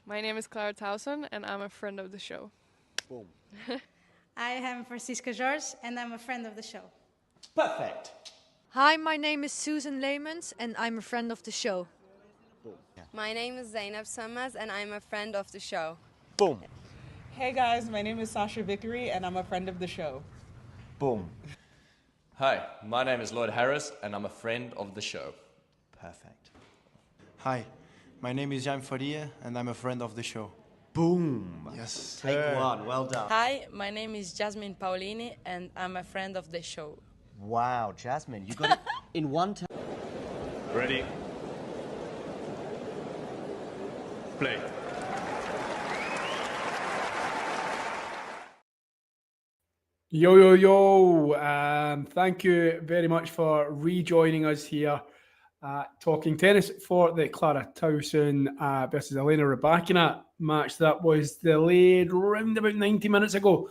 My name is Clara Tauson, and I'm a friend of the show. Boom. I am Francisca George, and I'm a friend of the show. Perfect. Hi, my name is Susan Leymans, and I'm a friend of the show. My name is Zainab Sammaz, and I'm a friend of the show. Boom. Hey guys, my name is Sasha Vickery, and I'm a friend of the show. Boom. Hi, my name is Lloyd Harris, and I'm a friend of the show. Perfect. Hi, my name is Jaime Faria, and I'm a friend of the show. Boom. Yes. Take one. Well done. Hi, my name is Jasmine Paolini, and I'm a friend of the show. Wow, Jasmine, you got it in one time. Ready? Play. Yo, yo, yo. Thank you very much for rejoining us here talking tennis for the Clara Tauson versus Elena Rybakina match that was delayed around about 90 minutes ago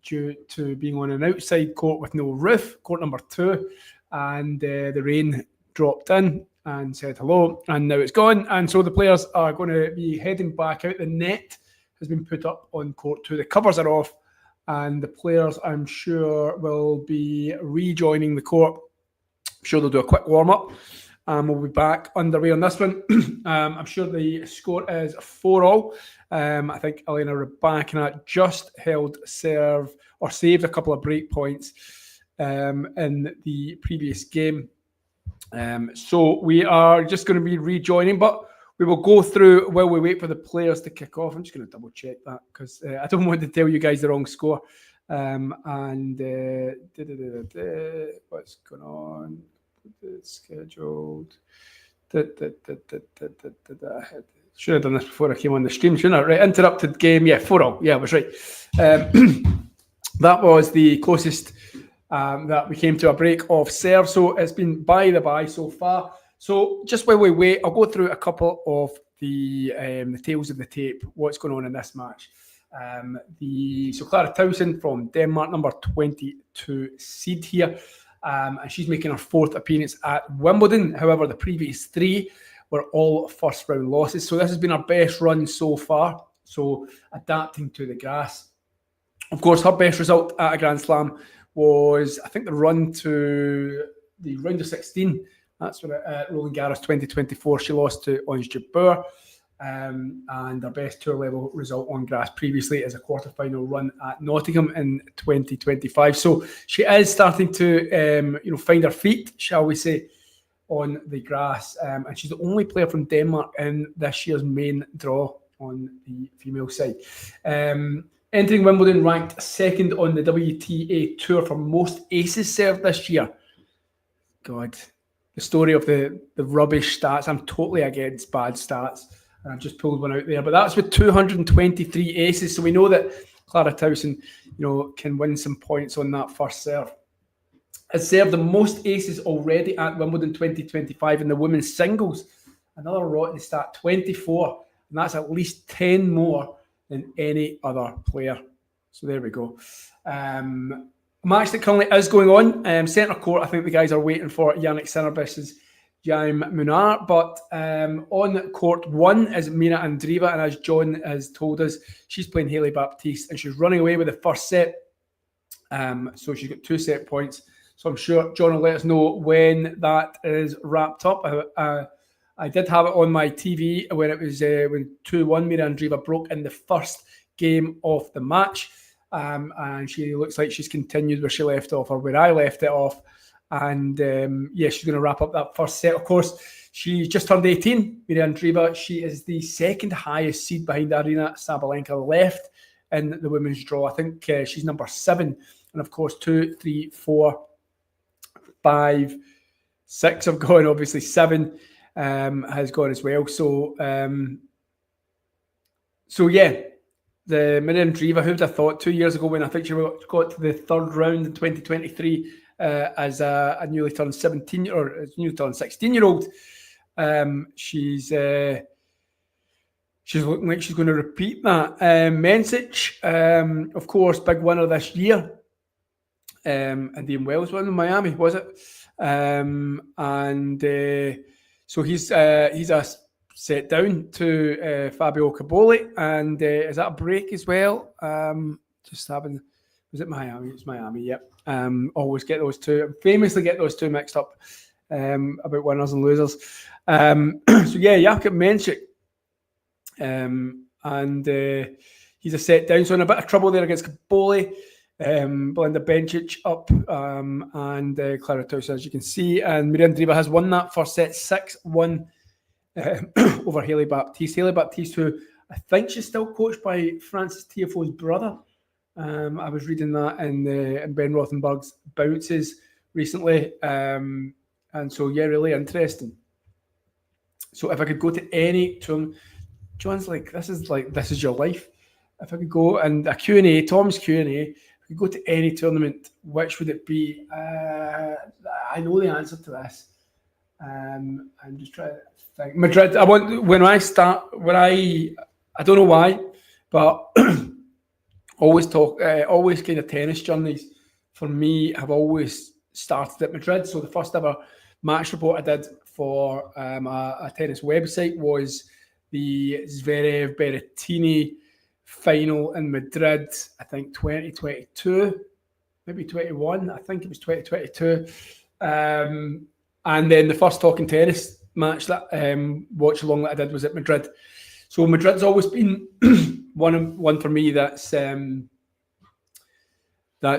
due to being on an outside court with no roof, court number 2, and the rain dropped in and said hello, and now it's gone, and so the players are going to be heading back out. The net has been put up on court 2, the covers are off, and the players, I'm sure, will be rejoining the court. I'm sure they'll do a quick warm-up, and we'll be back underway on this one. I'm sure the score is 4-all. I think Elena Rybakina just held serve or saved a couple of break points in the previous game. So we are just going to be rejoining, but we will go through while we wait for the players to kick off. I'm just going to double check that because I don't want to tell you guys the wrong score. What's going on? It's scheduled. Should have done this before I came on the stream, shouldn't I? Right, interrupted game. Yeah, 4-all. Yeah, I was right. That was the closest that we came to a break of serve. So it's been by the by so far. So just while we wait, I'll go through a couple of the tales of the tape, what's going on in this match. So Clara Tauson from Denmark, number 22 seed here, and she's making her 4th appearance at Wimbledon. However, the previous 3 were all first round losses. So this has been her best run so far. So adapting to the grass. Of course, her best result at a Grand Slam was, I think, the run to the round of 16. That's when at Roland Garros 2024, she lost to Ons Jabeur. And her best tour level result on grass previously is a quarter-final run at Nottingham in 2025. So she is starting to find her feet, shall we say, on the grass. And she's the only player from Denmark in this year's main draw on the female side. Entering Wimbledon ranked 2nd on the WTA Tour for most aces served this year. God, the story of the rubbish stats. I'm totally against bad stats. And I've just pulled one out there. But that's with 223 aces. So we know that Clara Tauson, can win some points on that first serve. Has served the most aces already at Wimbledon 2025 in the women's singles. Another rotten stat, 24. And that's at least 10 more than any other player. So there we go. A match that currently is going on. Centre court, I think the guys are waiting for Yannick Sinner's Jaime Munar. But on court 1 is Mina Andreeva. And as John has told us, she's playing Hailey Baptiste. And she's running away with the first set. So she's got 2 set points. So I'm sure John will let us know when that is wrapped up. I did have it on my TV when it was when 2-1 Mina Andreeva broke in the first game of the match. And she looks like she's continued where she left off, or where I left it off. And she's going to wrap up that first set. Of course, she's just turned 18, Mina Andreeva. She is the 2nd highest seed behind Aryna Sabalenka left in the women's draw. I think she's number 7. And of course, 2, 3, 4, 5, 6 have gone. Obviously, 7 has gone as well. So the Mina Andreeva, who would have thought 2 years ago when I think she got to the 3rd round in 2023 as a newly turned 16-year-old, she's looking like she's going to repeat that. Mensich, of course, big winner this year. Indian Wells won in Miami, was it? So he's a set down to Fabio Caboli, and is that a break as well? Was it Miami? It's Miami, yep. Always get those two, famously get those two mixed up about winners and losers. Jakub Mensich, and he's a set down, so in a bit of trouble there against Caboli. Belinda Bencic up and Clara Tauson, as you can see, and Mina Andreeva has won that first set 6-1 over Hailey Baptiste. Hailey Baptiste, who I think she's still coached by Francis Tiafoe's brother. I was reading that in Ben Rothenberg's Bounces recently, and so really interesting. So if I could go to any tournament, John's like, this is your life. If I could go and a Q&A, Tom's Q&A, if I could go to any tournament, which would it be? I know the answer to this. I'm just trying to think. Madrid. I don't know why, but always kind of tennis journeys for me have always started at Madrid. So the first ever match report I did for a tennis website was the Zverev Berrettini final in Madrid, I think 2022, maybe 21. I think it was 2022. And then the first Talking Tennis match that watch along that I did was at Madrid. So Madrid's always been one for me that's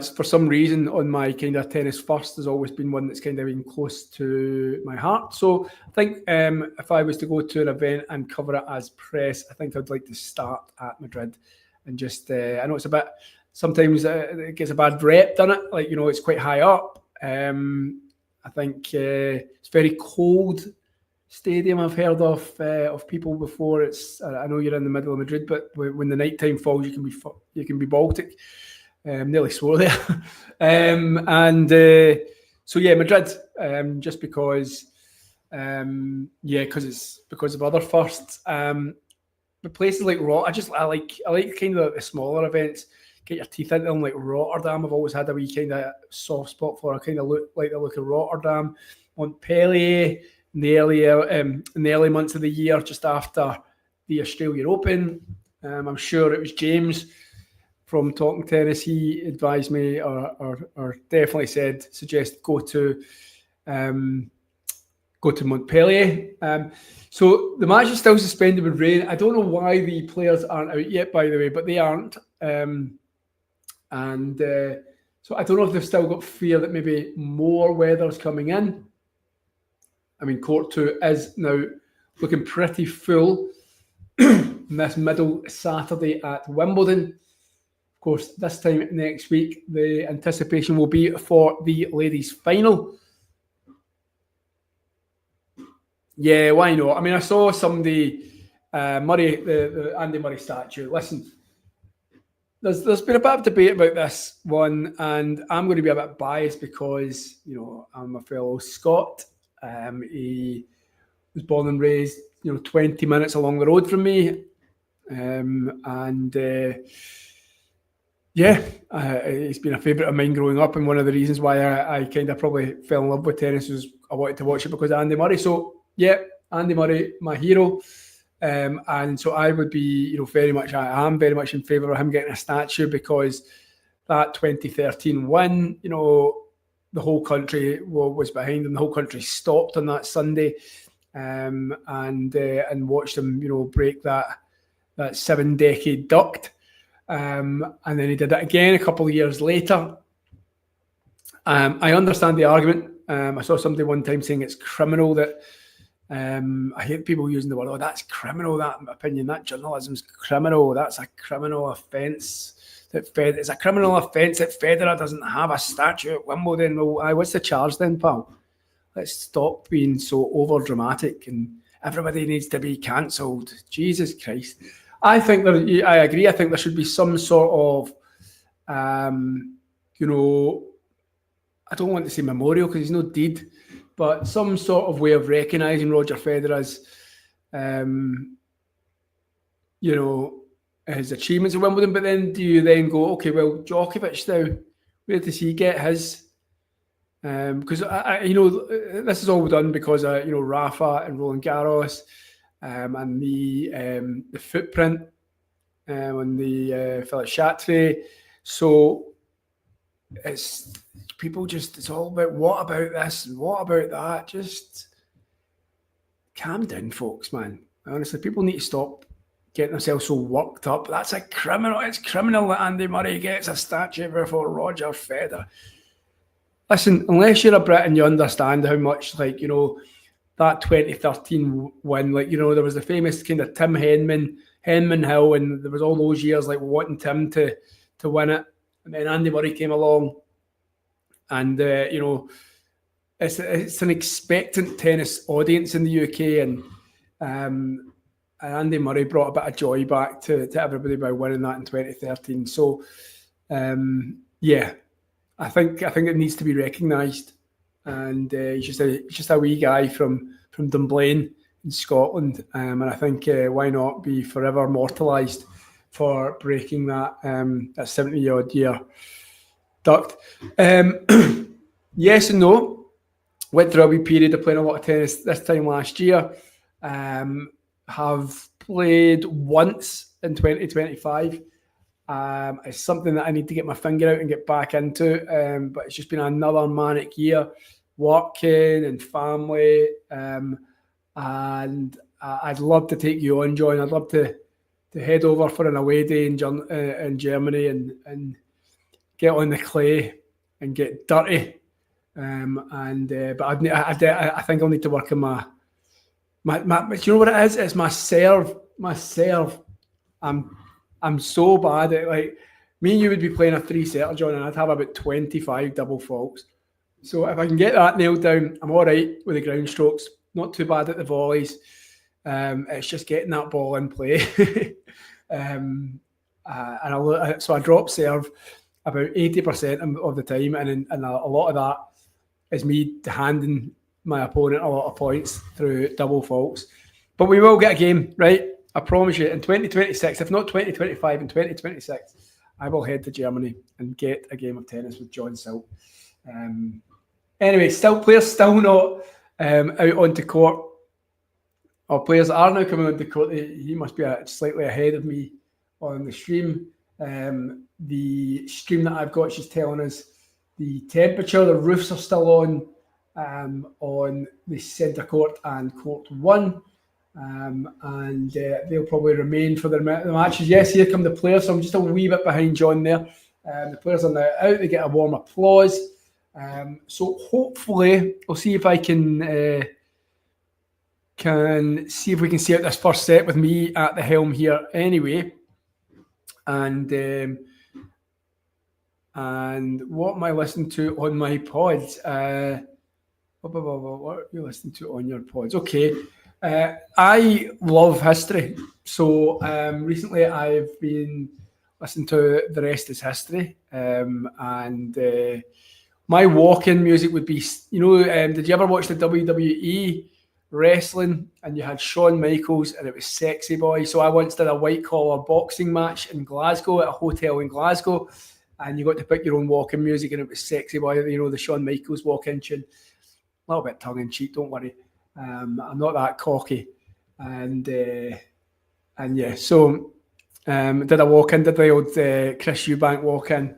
for some reason on my kind of tennis first has always been one that's kind of been close to my heart. So I think if I was to go to an event and cover it as press, I think I'd like to start at Madrid and just, I know it's a bit, sometimes it gets a bad rep, doesn't it? Like, it's quite high up. I think it's very cold stadium I've heard of people before. I know you're in the middle of Madrid, but when the nighttime falls, you can be Baltic. Nearly swore there. Madrid, just because Yeah, because of other firsts. But places like I like kind of the smaller events. Get your teeth into them, like Rotterdam. I've always had a wee kind of soft spot for. I kind of like the look of Rotterdam, Montpellier in the early months of the year, just after the Australian Open. I'm sure it was James from Talking Tennis. He advised me, or definitely suggest go to Montpellier. So the match is still suspended with rain. I don't know why the players aren't out yet, by the way, but they aren't. So I don't know if they've still got fear that maybe more weather's coming in. I mean, Court 2 is now looking pretty full this middle Saturday at Wimbledon. Of course, this time next week, the anticipation will be for the ladies' final. Yeah, why not? I mean, I saw somebody, Murray, the Andy Murray statue. Listen, there's been a bit of debate about this one, and I'm going to be a bit biased because, I'm a fellow Scot. He was born and raised, 20 minutes along the road from me. He's been a favourite of mine growing up, and one of the reasons why I kind of probably fell in love with tennis was I wanted to watch it because of Andy Murray. So, yeah, Andy Murray, my hero. And so I would be, I am very much in favour of him getting a statue because that 2013 win, the whole country was behind him. The whole country stopped on that Sunday and watched him, break that 7-decade duct. And then he did it again a couple of years later. I understand the argument. I saw somebody one time saying it's criminal that I hate people using the word, oh, that's criminal, that opinion, that journalism's criminal, that's a criminal offence. It's a criminal offence that Federer doesn't have a statue at Wimbledon. Well, what's the charge then, pal? Let's stop being so over-dramatic and everybody needs to be cancelled. Jesus Christ. I agree. I think there should be some sort of, I don't want to say memorial because he's not dead, but some sort of way of recognising Roger Federer's, his achievements at Wimbledon. But then do you then go, okay, well, Djokovic now, where does he get his? Because this is all done because Rafa and Roland Garros, and the footprint on the Philippe Chatrier. So it's people it's all about what about this and what about that. Just calm down, folks, man. Honestly, people need to stop getting themselves so worked up. That's a criminal. It's criminal that Andy Murray gets a statue before Roger Federer. Listen, unless you're a Brit and you understand how much, that 2013 win, there was the famous kind of Tim Henman Hill, and there was all those years wanting Tim to win it, and then Andy Murray came along, and it's an expectant tennis audience in the UK, and Andy Murray brought a bit of joy back to everybody by winning that in 2013. So, I think it needs to be recognised, and he's just a wee guy from Dunblane in Scotland, and I think why not be forever immortalised for breaking that 70-odd year duct. Yes and no. Went through a wee period of playing a lot of tennis this time last year. Have played once in 2025. It's something that I need to get my finger out and get back into, but it's just been another manic year, working and family, and I'd love to take you on, John. I'd love to head over for an away day in Germany and get on the clay and get dirty, but I think I'll need to work on my you know what it is? It's my serve. I'm so bad at me and you would be playing a 3-setter, John, and I'd have about 25 double faults. So if I can get that nailed down, I'm all right with the ground strokes. Not too bad at the volleys. It's just getting that ball in play. So I drop serve about 80% of the time, and a lot of that is me handing my opponent a lot of points through double faults. But we will get a game, right? I promise you, in 2026, if not 2025, in 2026, I will head to Germany and get a game of tennis with John Silt. Anyway, players still not out onto court. Or players that are now coming onto court. He must be slightly ahead of me on the stream. The stream that I've got, she's telling us the temperature. The roofs are still on the centre court and court 1. And they'll probably remain for the matches. Yes, here come the players. So I'm just a wee bit behind John there. The players are now out. They get a warm applause. So hopefully, we'll see if I can see if we can see out this first set with me at the helm here anyway. And what am I listening to on my pods? What are you listening to on your pods? Okay. I love history. So recently I've been listening to The Rest is History. And my walk-in music would be, did you ever watch the WWE wrestling and you had Shawn Michaels and it was Sexy Boy? So I once did a white-collar boxing match in Glasgow at a hotel in Glasgow, and you got to pick your own walk-in music, and it was Sexy Boy, the Shawn Michaels walk-in tune. A little bit tongue-in-cheek, don't worry. I'm not that cocky. And yeah, so did a walk-in, did the old Chris Eubank walk-in.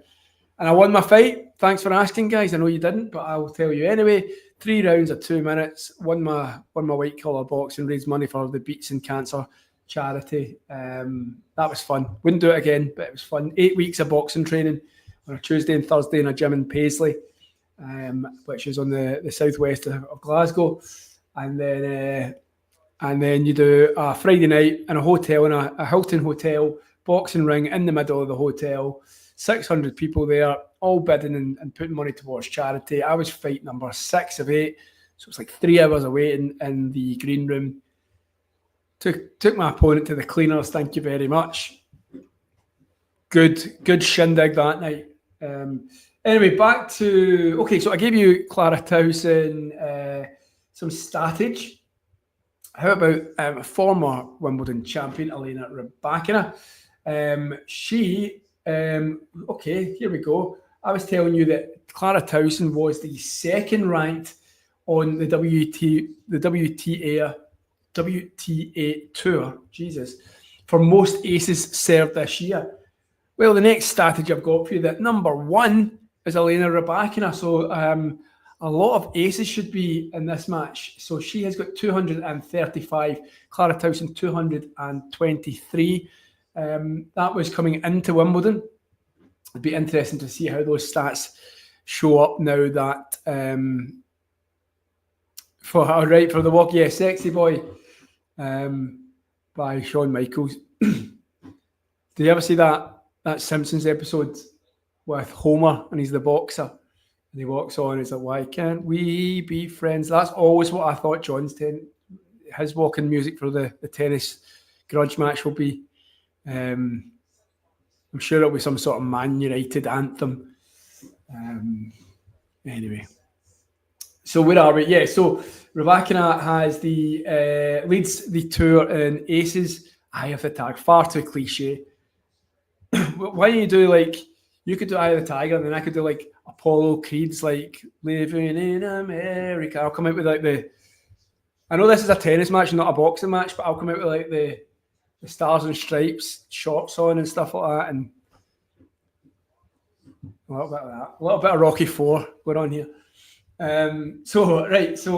And I won my fight. Thanks for asking, guys. I know you didn't, but I will tell you anyway. 3 rounds of 2 minutes. Won my white collar box and raised money for the Beats and Cancer charity. That was fun. Wouldn't do it again, but it was fun. 8 weeks of boxing training on a Tuesday and Thursday in a gym in Paisley, which is on the southwest of Glasgow. And then you do a Friday night in a hotel, in a Hilton hotel, boxing ring in the middle of the hotel. 600 people there, all bidding and putting money towards charity. I was fight number 6 of 8, so it's like 3 hours away in the green room. Took my opponent to the cleaners. Thank you very much. Good shindig that night. Anyway, back to so I gave you Clara Tauson some statage. How about former Wimbledon champion Elena Rybakina? Here we go. I was telling you that Clara Tauson was the second ranked on the WTA tour, Jesus, for most aces served this year. Well, the next statage I've got for you, that number 1 is Elena Rybakina. So a lot of aces should be in this match. So she has got 235, Clara Tauson 223. That was coming into Wimbledon. It'd be interesting to see how those stats show up now that for the walk, yeah, Sexy Boy by Shawn Michaels. Did you ever see that Simpsons episode with Homer and he's the boxer and he walks on and he's like, why can't we be friends? That's always what I thought his walking music for the tennis grudge match will be. I'm sure it'll be some sort of Man United anthem. Anyway, so where are we? Yeah, so Rybakina has leads the tour in aces. Eye of the Tiger, far too cliche. Why don't you do you could do Eye of the Tiger, and then I could do Apollo Creed's Living in America. I'll come out with I know this is a tennis match, not a boxing match, but I'll come out with the Stars and Stripes shorts on and stuff like that, and a little bit of that, a little bit of Rocky IV going on here. So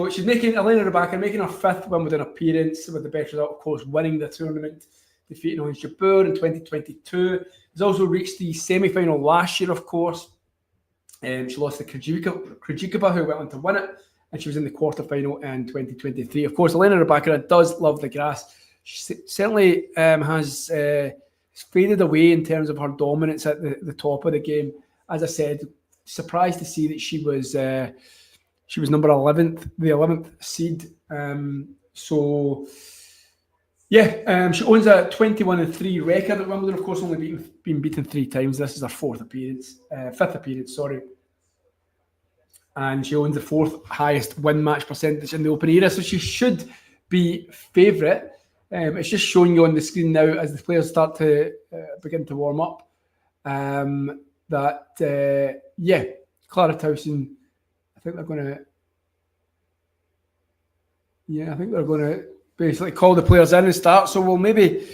she's Elena Rybakina making her 5th Wimbledon appearance with the best result, of course, winning the tournament, defeating Ons Jabeur in 2022. Has also reached the semi-final last year, of course. She lost to Krejcikova, who went on to win it, and she was in the quarterfinal in 2023. Of course, Elena Rybakina does love the grass. She certainly has faded away in terms of her dominance at the top of the game. As I said, surprised to see that she was number 11th, the 11th seed. She owns a 21-3 record at Wimbledon. Of course, only been beaten 3 times. This is her 5th appearance. and she owns the 4th highest win match percentage in the Open era, so she should be favourite. It's just showing you on the screen now as the players start to begin to warm up that Clara Tauson, I think they're going to basically call the players in and start. So we'll maybe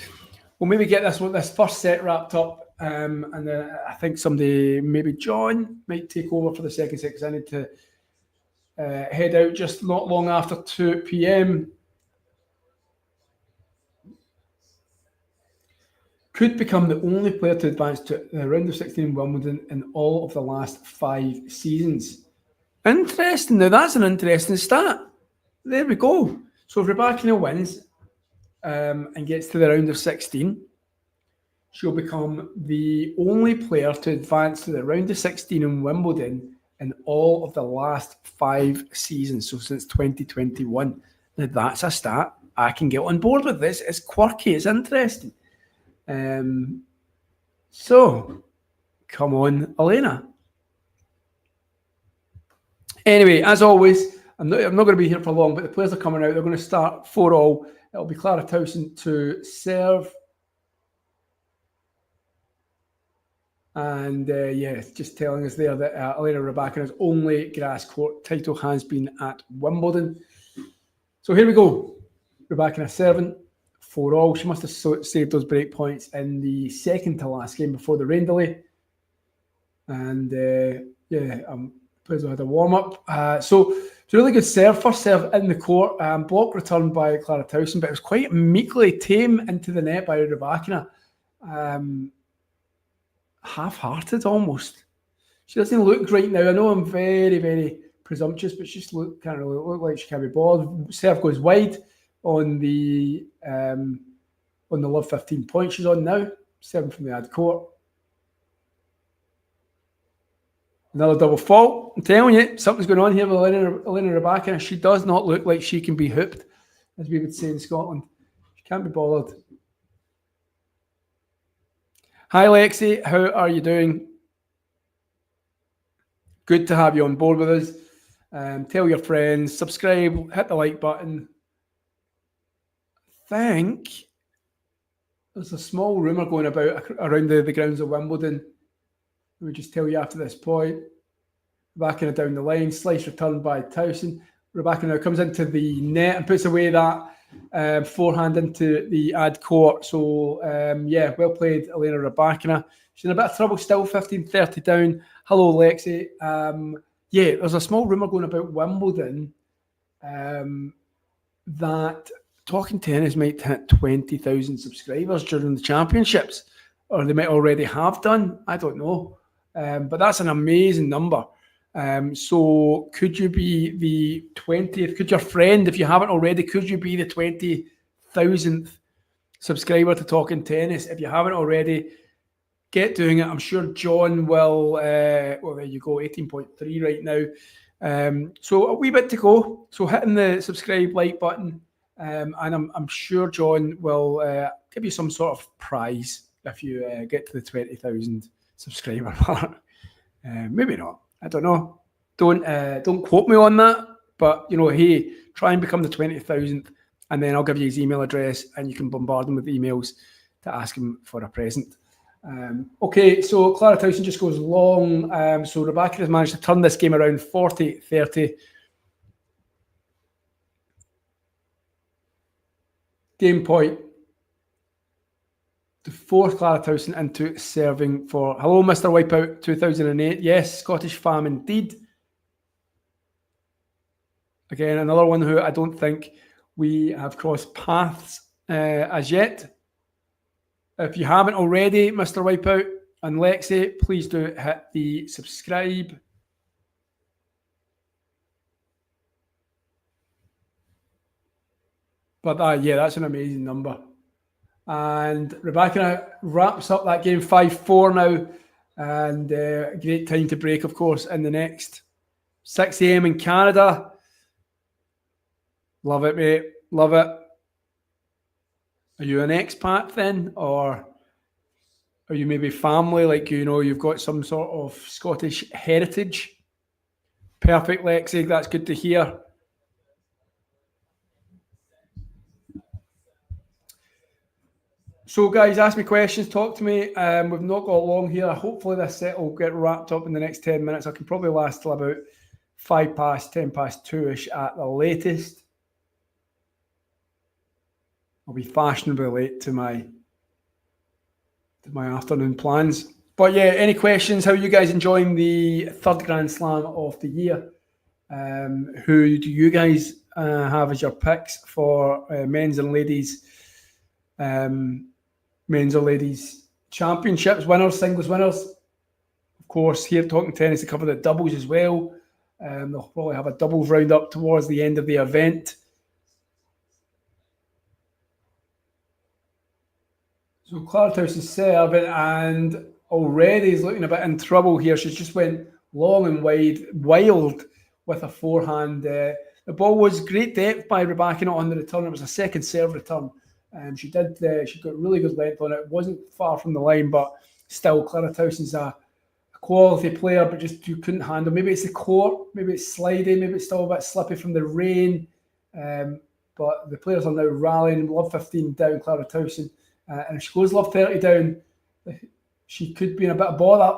get this first set wrapped up, and then I think somebody, maybe John, might take over for the second set because I need to head out just not long after 2 p.m. Could become the only player to advance to the round of 16 in Wimbledon in all of the last 5 seasons. Interesting. Now that's an interesting stat. There we go. So if Rybakina wins and gets to the round of 16, she'll become the only player to advance to the round of 16 in Wimbledon in all of the last 5 seasons, so since 2021. Now that's a stat I can get on board with. This it's quirky, it's interesting. So come on, Elena. Anyway, as always, I'm not going to be here for long, but the players are coming out. They're going to start 4-all. It'll be Clara Tauson to serve. And just telling us there that Elena Rybakina's only grass court title has been at Wimbledon. So here we go. Rybakina serving 4-all. She must have saved those break points in the second to last game before the rain delay. And players had a warm-up. So it's a really good serve. First serve in the court. Block returned by Clara Tauson, but it was quite meekly tame into the net by Rybakina. Half-hearted almost. She doesn't look great now. I know I'm very, very presumptuous, but she just can't really look like she can be bothered. Serve goes wide on the love 15 point she's on now. 7 from the ad court. Another double fault. I'm telling you, something's going on here with Elena Rybakina. She does not look like she can be hooped, as we would say in Scotland. She can't be bothered. Hi, Lexi. How are you doing? Good to have you on board with us. Tell your friends. Subscribe. Hit the like button. I think there's a small rumour going about around the grounds of Wimbledon. Let me just tell you after this point. Rybakina down the line. Slice returned by Tauson. Rybakina now comes into the net and puts away that forehand into the ad court. So, well played, Elena Rybakina. She's in a bit of trouble still, 15-30 down. Hello, Lexi. There's a small rumour going about Wimbledon that Talking Tennis might hit 20,000 subscribers during the championships, or they might already have done. I don't know. But that's an amazing number. So could you be the 20th? Could your friend, if you haven't already, could you be the 20,000th subscriber to Talking Tennis? If you haven't already, get doing it. I'm sure John will. Well, there you go, 18.3 right now. So a wee bit to go. So hitting the subscribe, like button, and I'm sure John will give you some sort of prize if you get to the 20,000 subscriber mark. Maybe not. I don't know. Don't quote me on that. But hey, try and become the 20,000th, and then I'll give you his email address, and you can bombard him with emails to ask him for a present. Okay, so Clara Tauson just goes long. So Rybakina has managed to turn this game around 40-30. Game point to force Clara Tauson into serving for... Hello, Mr. Wipeout 2008. Yes, Scottish fam indeed. Again, another one who I don't think we have crossed paths as yet. If you haven't already, Mr. Wipeout and Lexi, please do hit the subscribe. But that's an amazing number. And Rybakina wraps up that game 5-4 now. And a great time to break, of course, in the next 6 a.m. in Canada. Love it, mate. Love it. Are you an expat then? Or are you maybe family? Like, you've got some sort of Scottish heritage? Perfect, Lexi. That's good to hear. So, guys, ask me questions, talk to me. We've not got long here. Hopefully, this set will get wrapped up in the next 10 minutes. I can probably last till about 10 past 2-ish at the latest. I'll be fashionably late to my afternoon plans. But yeah, any questions? How are you guys enjoying the third Grand Slam of the year? Who do you guys have as your picks for men's and ladies championships winners, singles winners? Of course, here Talking Tennis to cover the doubles as well. They'll probably have a doubles roundup towards the end of the event. So Clara Tauson serving and already is looking a bit in trouble here. She's just went long and wild with a forehand. The ball was great depth by Rybakina on the return. It was a second serve return. She got really good length on it. It wasn't far from the line, but still Clara Tauson's a quality player, but just you couldn't handle. Maybe it's the court, maybe it's sliding, maybe it's still a bit slippy from the rain. But the players are now rallying. Love 15 down, Clara Tauson. And if she goes love 30 down, she could be in a bit of bother.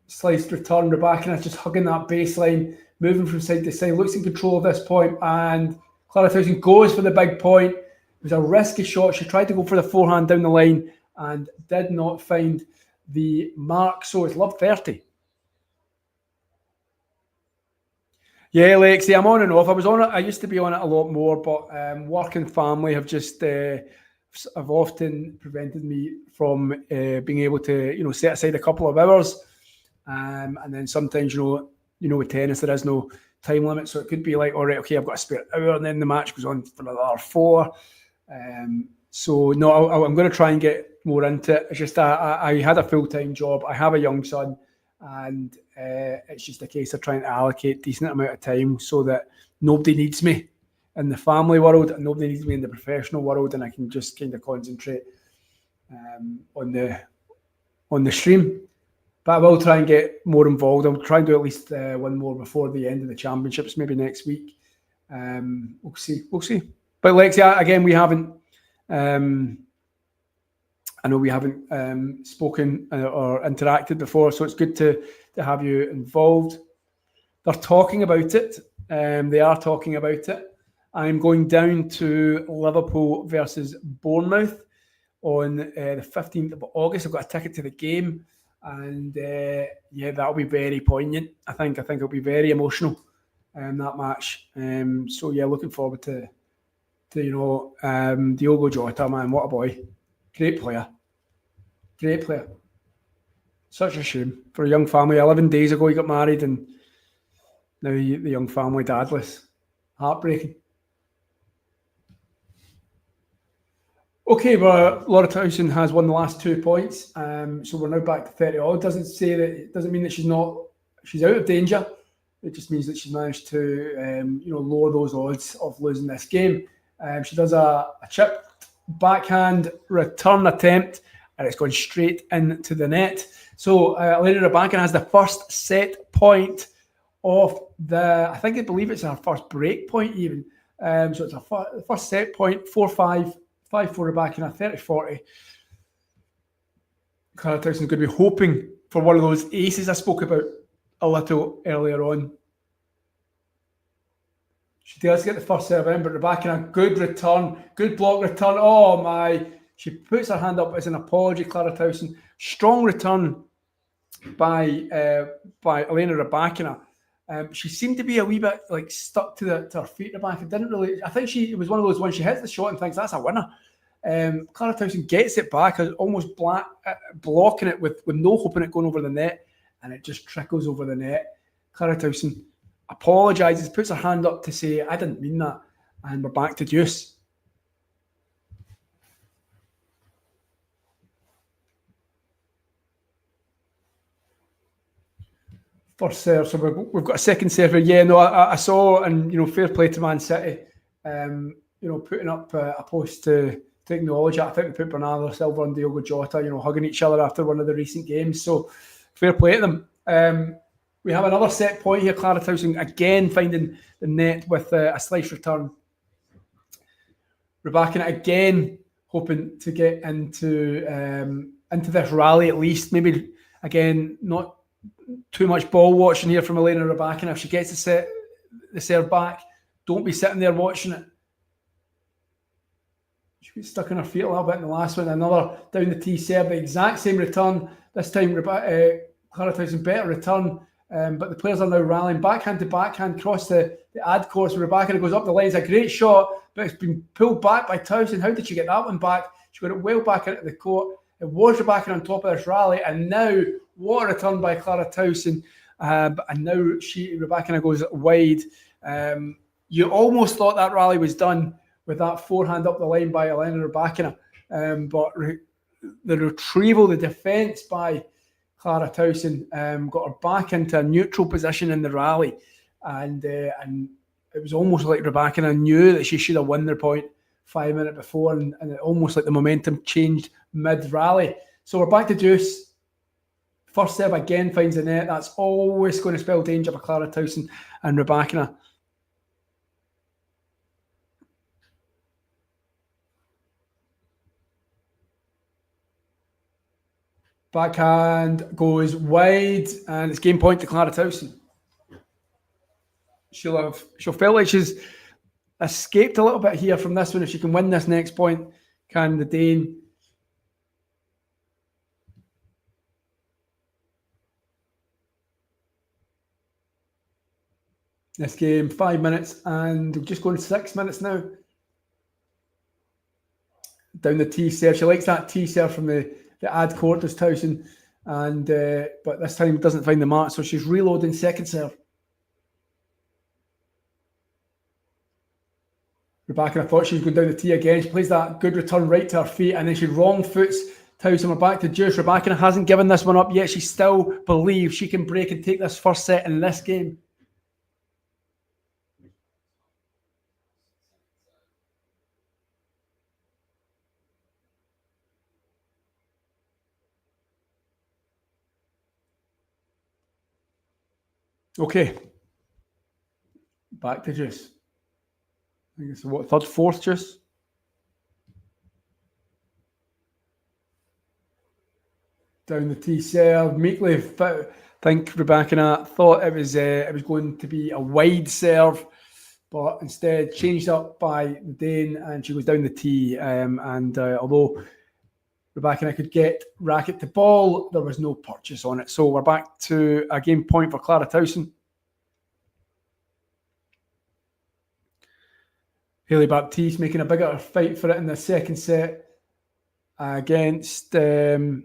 Sliced return, Rybakina just hugging that baseline, moving from side to side, looks in control of this point, and Clara Tauson goes for the big point. It was a risky shot. She tried to go for the forehand down the line and did not find the mark. So it's love 30. Yeah, Lexi, I'm on and off. I was on it. I used to be on it a lot more, but work and family have just have often prevented me from being able to, set aside a couple of hours. And then sometimes, with tennis, there is no time limit. So it could be like, all right, okay, I've got a spare hour, and then the match goes on for another 4. So no, I'm going to try and get more into it. It's just I had a full-time job. I have a young son, and it's just a case of trying to allocate a decent amount of time so that nobody needs me in the family world and nobody needs me in the professional world, and I can just kind of concentrate on the stream. But I will try and get more involved. I'll try and do at least one more before the end of the championships, maybe next week. We'll see. But Lexi, again, we haven't. I know we haven't spoken or interacted before, so it's good to have you involved. They're talking about it. They are talking about it. I'm going down to Liverpool versus Bournemouth on the 15th of August. I've got a ticket to the game, and that'll be very poignant. I think it'll be very emotional, that match. So yeah, looking forward to Diogo Jota, man, what a boy. Great player. Such a shame for a young family. 11 days ago he got married, and now the young family dadless. Heartbreaking. Okay, but Laura Tauson has won the last 2 points, so we're now back to 30 all. It doesn't mean that she's out of danger. It just means that she's managed to lower those odds of losing this game. She does a chip backhand return attempt, and it's gone straight into the net. So Elena Rybakina has the first set point of I believe it's her first break point even. So it's the first set point, 4-5, 5-4 Rybakina, 30-40. Clara Tauson's going to be hoping for one of those aces I spoke about a little earlier on. She does get the first serve in, but Rybakina, good return, good block return. Oh my! She puts her hand up as an apology, Clara Tauson. Strong return by Elena Rybakina. She seemed to be a wee bit stuck to her feet. Rybakina didn't really. I think it was one of those when she hits the shot and thinks that's a winner. Clara Tauson gets it back, almost blocking it with no hope in it going over the net, and it just trickles over the net. Clara Tauson apologises, puts her hand up to say, I didn't mean that, and we're back to deuce. First serve, so we've got a second serve here. Yeah, no, I saw, and fair play to Man City, putting up a post to acknowledge it. I think they put Bernardo Silva and Diogo Jota, hugging each other after one of the recent games. So fair play to them. We have another set point here. Clara Tauson again finding the net with a slice return. Rybakina again hoping to get into this rally at least. Maybe again not too much ball watching here from Elena Rybakina. If she gets the serve back, don't be sitting there watching it. She got stuck on her feet a little bit in the last one. Another down the tee serve, the exact same return. This time Clara Tauson better return. But the players are now rallying backhand to backhand, cross the ad course. Rybakina goes up the line. It's a great shot, but it's been pulled back by Tauson. How did she get that one back? She got it well back into the court. It was Rybakina on top of this rally, and now what a return by Clara Tauson. And now Rybakina goes wide. You almost thought that rally was done with that forehand up the line by Elena Rybakina. But the retrieval, the defence by Clara Tauson got her back into a neutral position in the rally, and it was almost like Rybakina knew that she should have won their point 5 minutes before, and it almost like the momentum changed mid-rally. So we're back to deuce. First serve again finds the net. That's always going to spell danger for Clara Tauson and Rybakina. Backhand goes wide, and it's game point to Clara Tauson. She'll feel like she's escaped a little bit here from this one. If she can win this next point, can the Dane? This game, 5 minutes, and we're just going 6 minutes now. Down the tee serve. She likes that tee serve from the ad court, does Tauson, and but this time doesn't find the mark, so she's reloading second serve. Rybakina thought she was going down the tee again. She plays that good return right to her feet, and then she wrong foots Tauson. We're back to deuce. Rybakina hasn't given this one up yet. She still believes she can break and take this first set in this game. Okay, back to deuce. I think it's what, third, fourth deuce? Down the tee serve, meekly. I think Rybakina thought it was going to be a wide serve, but instead changed up by the Dane, and she goes down the tee. Although Rybakina could get racket to ball, there was no purchase on it. So we're back to a game point for Clara Tauson. Hayley Baptiste making a bigger fight for it in the second set against Hayley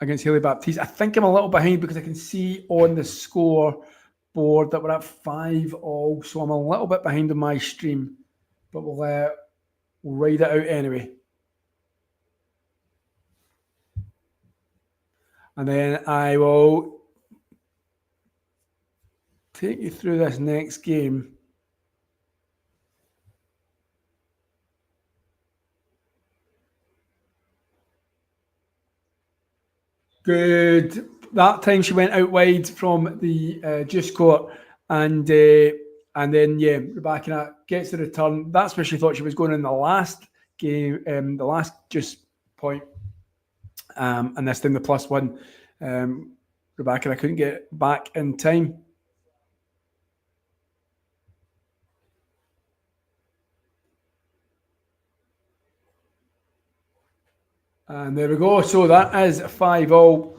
Baptiste. I think I'm a little behind because I can see on the score board that we're at 5-all, so I'm a little bit behind on my stream, but we'll ride it out anyway. And then I will take you through this next game. Good. That time she went out wide from the juice court, and then Rybakina gets the return. That's where she thought she was going in the last game, the last juice point. And this time the +1, Rybakina couldn't get back in time. And there we go. So that is 5-all.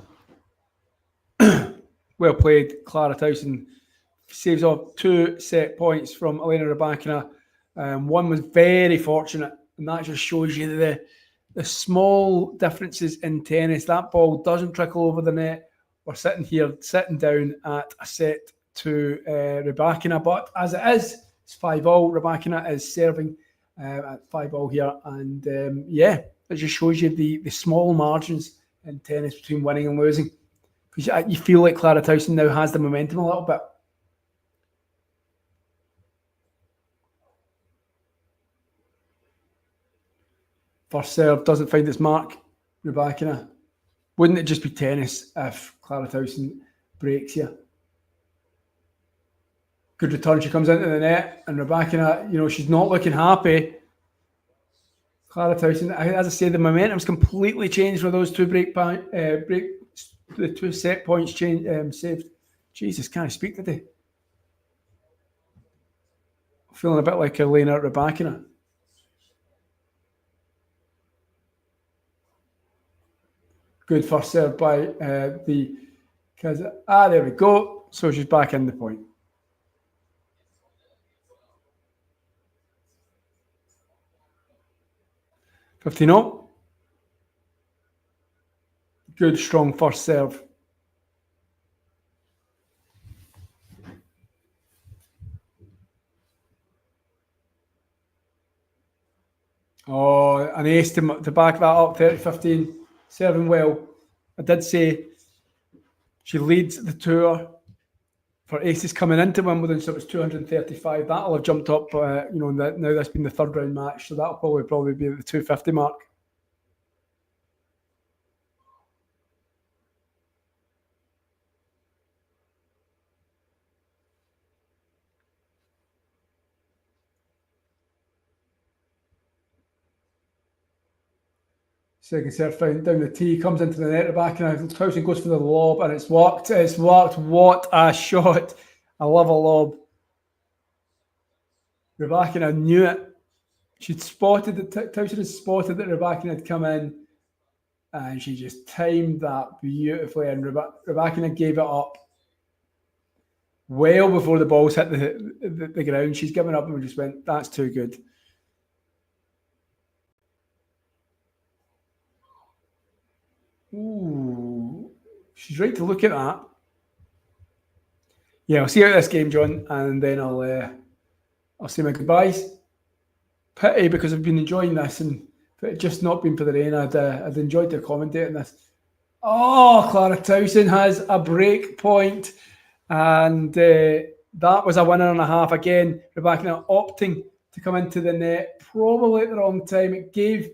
Well played. Clara Tauson saves off 2 set points from Elena Rybakina. One was very fortunate, and that just shows you the small differences in tennis. That ball doesn't trickle over the net. We're sitting down at a set to Rybakina, but as it is, it's 5-all. Rybakina is serving at 5-all here, and it just shows you the small margins in tennis between winning and losing. Because you feel like Clara Tauson now has the momentum a little bit. First serve doesn't find its mark. Rybakina. Wouldn't it just be tennis if Clara Tauson breaks here. Good return. She comes into the net, and Rybakina, she's not looking happy. Clara Tauson, as I say, the momentum's completely changed for those two the 2 set points saved. Jesus, can't I speak today? Feeling a bit like Elena at Rybakina. Good first serve by there we go. So she's back in the point. $15-0. Good, strong first serve. Oh, an ace to back that up, 30-15, serving well. I did say she leads the tour for aces coming into Wimbledon, so it was 235. That'll have jumped up, now that's been the third round match, so that'll probably be at the 250 mark. Second serve down the tee, comes into the net, Rybakina. Tauson goes for the lob, and it's worked. It's worked. What a shot. I love a lob. Rybakina knew it. She'd spotted that Tauson had spotted that Rybakina had come in, and she just timed that beautifully, and Rybakina gave it up well before the balls hit the ground. She's given up, and we just went, that's too good. Ooh, she's right to look at that. Yeah, I'll see how this game, John, and then I'll say my goodbyes. Pity, because I've been enjoying this, and if it had just not been for the rain, I'd enjoyed the commentating this. Oh, Clara Tauson has a break point, and that was a 1.5 again. Rybakina opting to come into the net, probably at the wrong time. It gave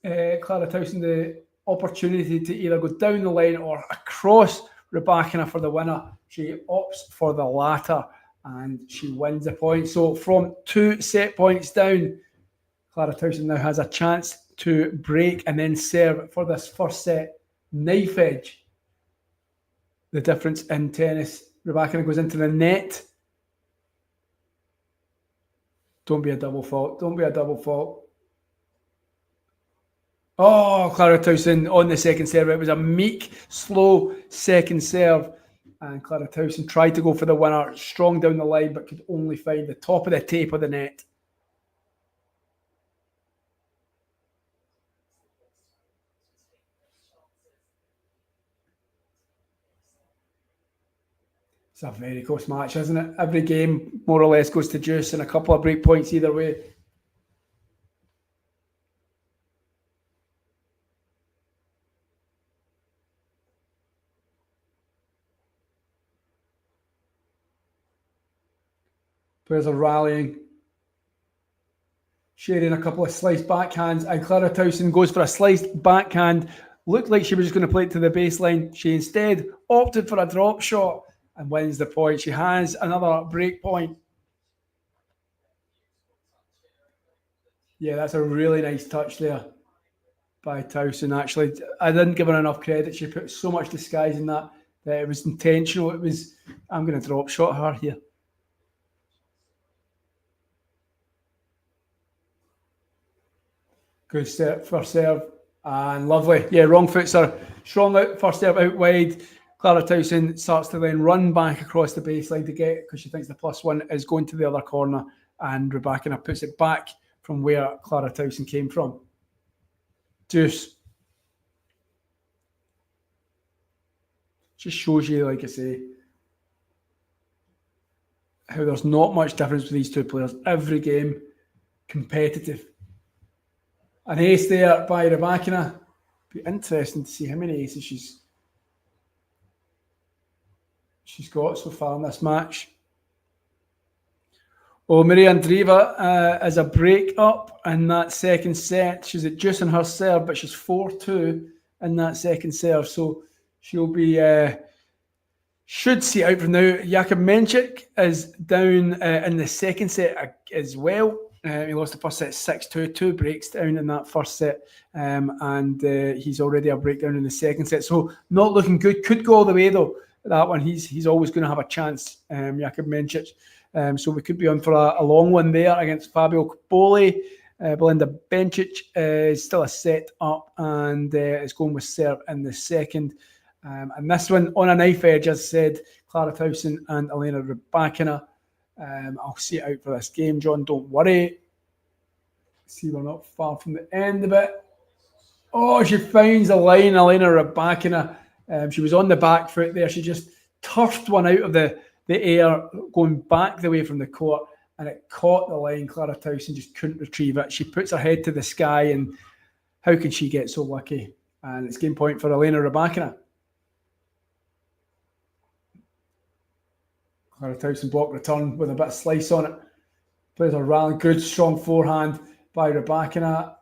Clara Tauson the opportunity to either go down the line or across Rybakina for the winner. She opts for the latter, and she wins the point. So from 2 set points down, Clara Tauson now has a chance to break and then serve for this first set. Knife edge. The difference in tennis. Rybakina goes into the net. Don't be a double fault. Don't be a double fault. Oh, Clara Tauson on the second serve. It was a meek, slow second serve. And Clara Tauson tried to go for the winner, strong down the line, but could only find the top of the tape of the net. It's a very close match, isn't it? Every game more or less goes to juice, and a couple of break points either way. Players are rallying, sharing a couple of sliced backhands, and Clara Tauson goes for a sliced backhand. Looked like she was just going to play it to the baseline. She instead opted for a drop shot and wins the point. She has another break point. Yeah, that's a really nice touch there by Tauson, actually. I didn't give her enough credit. She put so much disguise in that it was intentional. It was, I'm going to drop shot her here. Good step, first serve, and lovely. Yeah, wrong foot's her. Strong out, first serve out wide. Clara Tauson starts to then run back across the baseline to get it because she thinks the +1 is going to the other corner, and Rybakina puts it back from where Clara Tauson came from. Deuce. Just shows you, like I say, how there's not much difference with these two players. Every game, competitive. An ace there by Rybakina. Be interesting to see how many aces she's got so far in this match. Oh, Maria Andreeva is a break up in that second set. She's at juice in her serve, but she's 4-2 in that second serve. So she'll be should see out from now. Jakub Menchik is down in the second set as well. He lost the first set 6-2, 2 breaks down in that first set, and he's already a breakdown in the second set. So not looking good. Could go all the way though. That one, he's always going to have a chance, Jakub Menchik. So we could be on for a long one there against Fabio Boli. Belinda Bencic is still a set up and is going with serve in the second. And this one on a knife edge, as I said, Clara Tauson and Elena Rybakina. I'll see it out for this game, John. Don't worry. See, we're not far from the end of it. Oh, she finds the line, Elena Rybakina. She was on the back foot there. She just turfed one out of the air, going back the way from the court, and it caught the line. Clara Tauson just couldn't retrieve it. She puts her head to the sky, and how can she get so lucky? And it's game point for Elena Rybakina. Clara Tauson block return with a bit of slice on it. Plays a rally. Good strong forehand by Rybakina.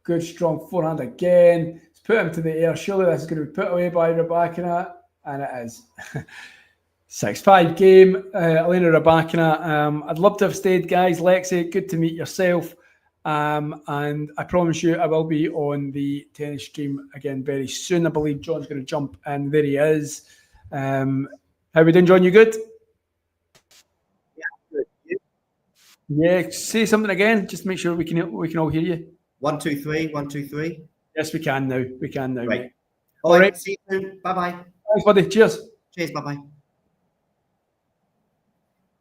Good strong forehand again. It's put him to the air. Surely this is going to be put away by Rybakina. And it is. 6-5 game. Elena Rybakina. I'd love to have stayed, guys. Lexi, good to meet yourself. And I promise you I will be on the tennis stream again very soon. I believe John's going to jump in. There he is. How we doing, John? You good? Yeah, say something again. Just make sure we can all hear you. 1, 2, 3. 1, 2, 3. Yes, we can now. We can now. Right. Mate. All right. See you soon. Bye-bye. Thanks, buddy. Cheers. Cheers. Bye-bye.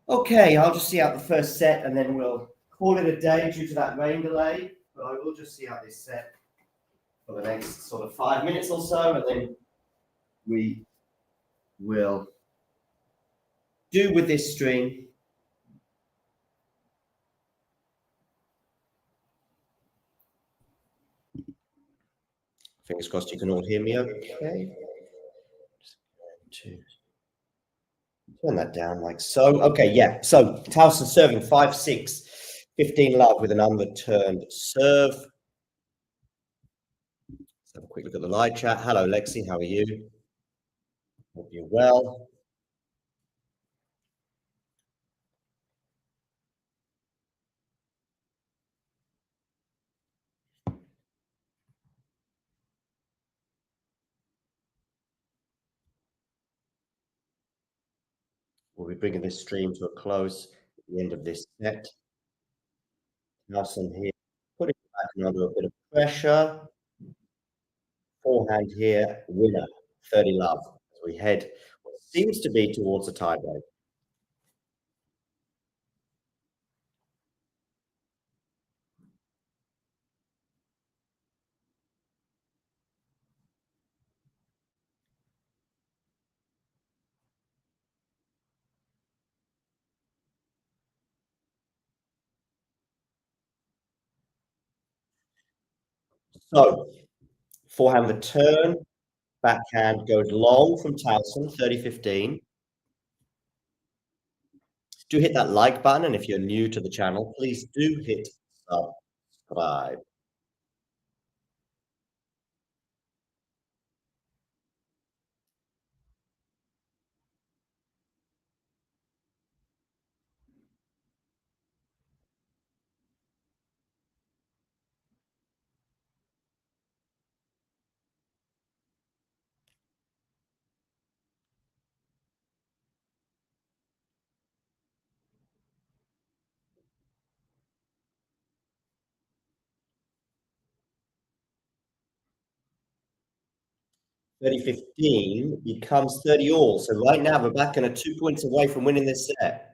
Okay, I'll just see out the first set and then we'll call it a day due to that rain delay. But I will just see out this set for the next sort of 5 minutes or so, and then we will do with this string. Fingers crossed you can all hear me okay. Just going to turn that down like so. Okay, yeah. So Tauson serving 5-6, 15 love with an unreturned serve. Let's have a quick look at the live chat. Hello, Lexi. How are you? Hope you're well. We'll be bringing this stream to a close at the end of this set. Tauson here, putting it back under a bit of pressure. Forehand here, winner, 30 love, as we head what seems to be towards a tiebreak. So, forehand return, backhand goes long from Tauson, 30-15. Do hit that like button, and if you're new to the channel, please do hit subscribe. (30-15) becomes 30 all. So right now, Rybakina 2 points away from winning this set.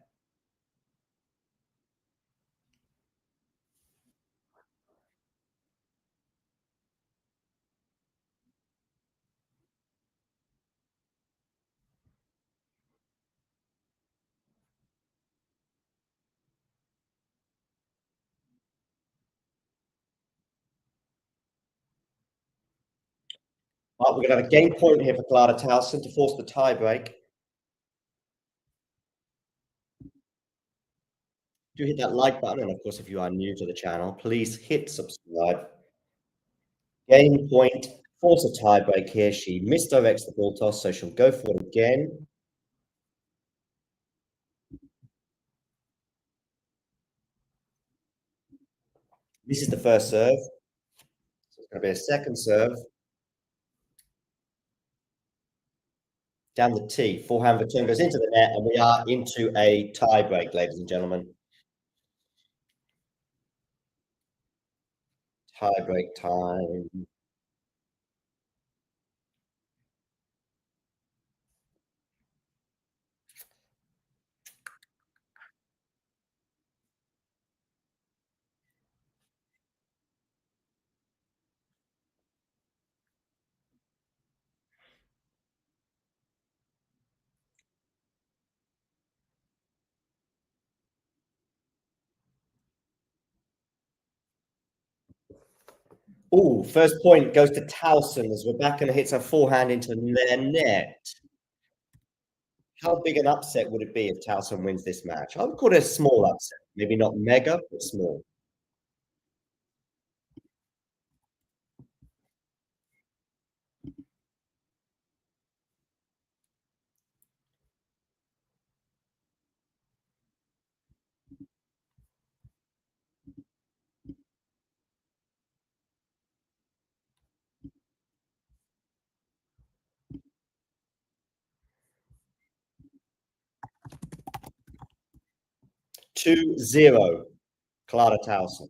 We're going to have a game point here for Clara Tauson to force the tiebreak. Do hit that like button, and of course, if you are new to the channel, please hit subscribe. Game point, force a tiebreak here. She misdirects the ball toss, so she'll go for it again. This is the first serve. So it's going to be a second serve. Down the tee, forehand return goes into the net, and we are into a tie break, ladies and gentlemen. Tie break time. Oh, first point goes to Tauson as Rybakina hits a forehand into their net. How big an upset would it be if Tauson wins this match? I would call it a small upset. Maybe not mega, but small. Two 0, Clara Tauson.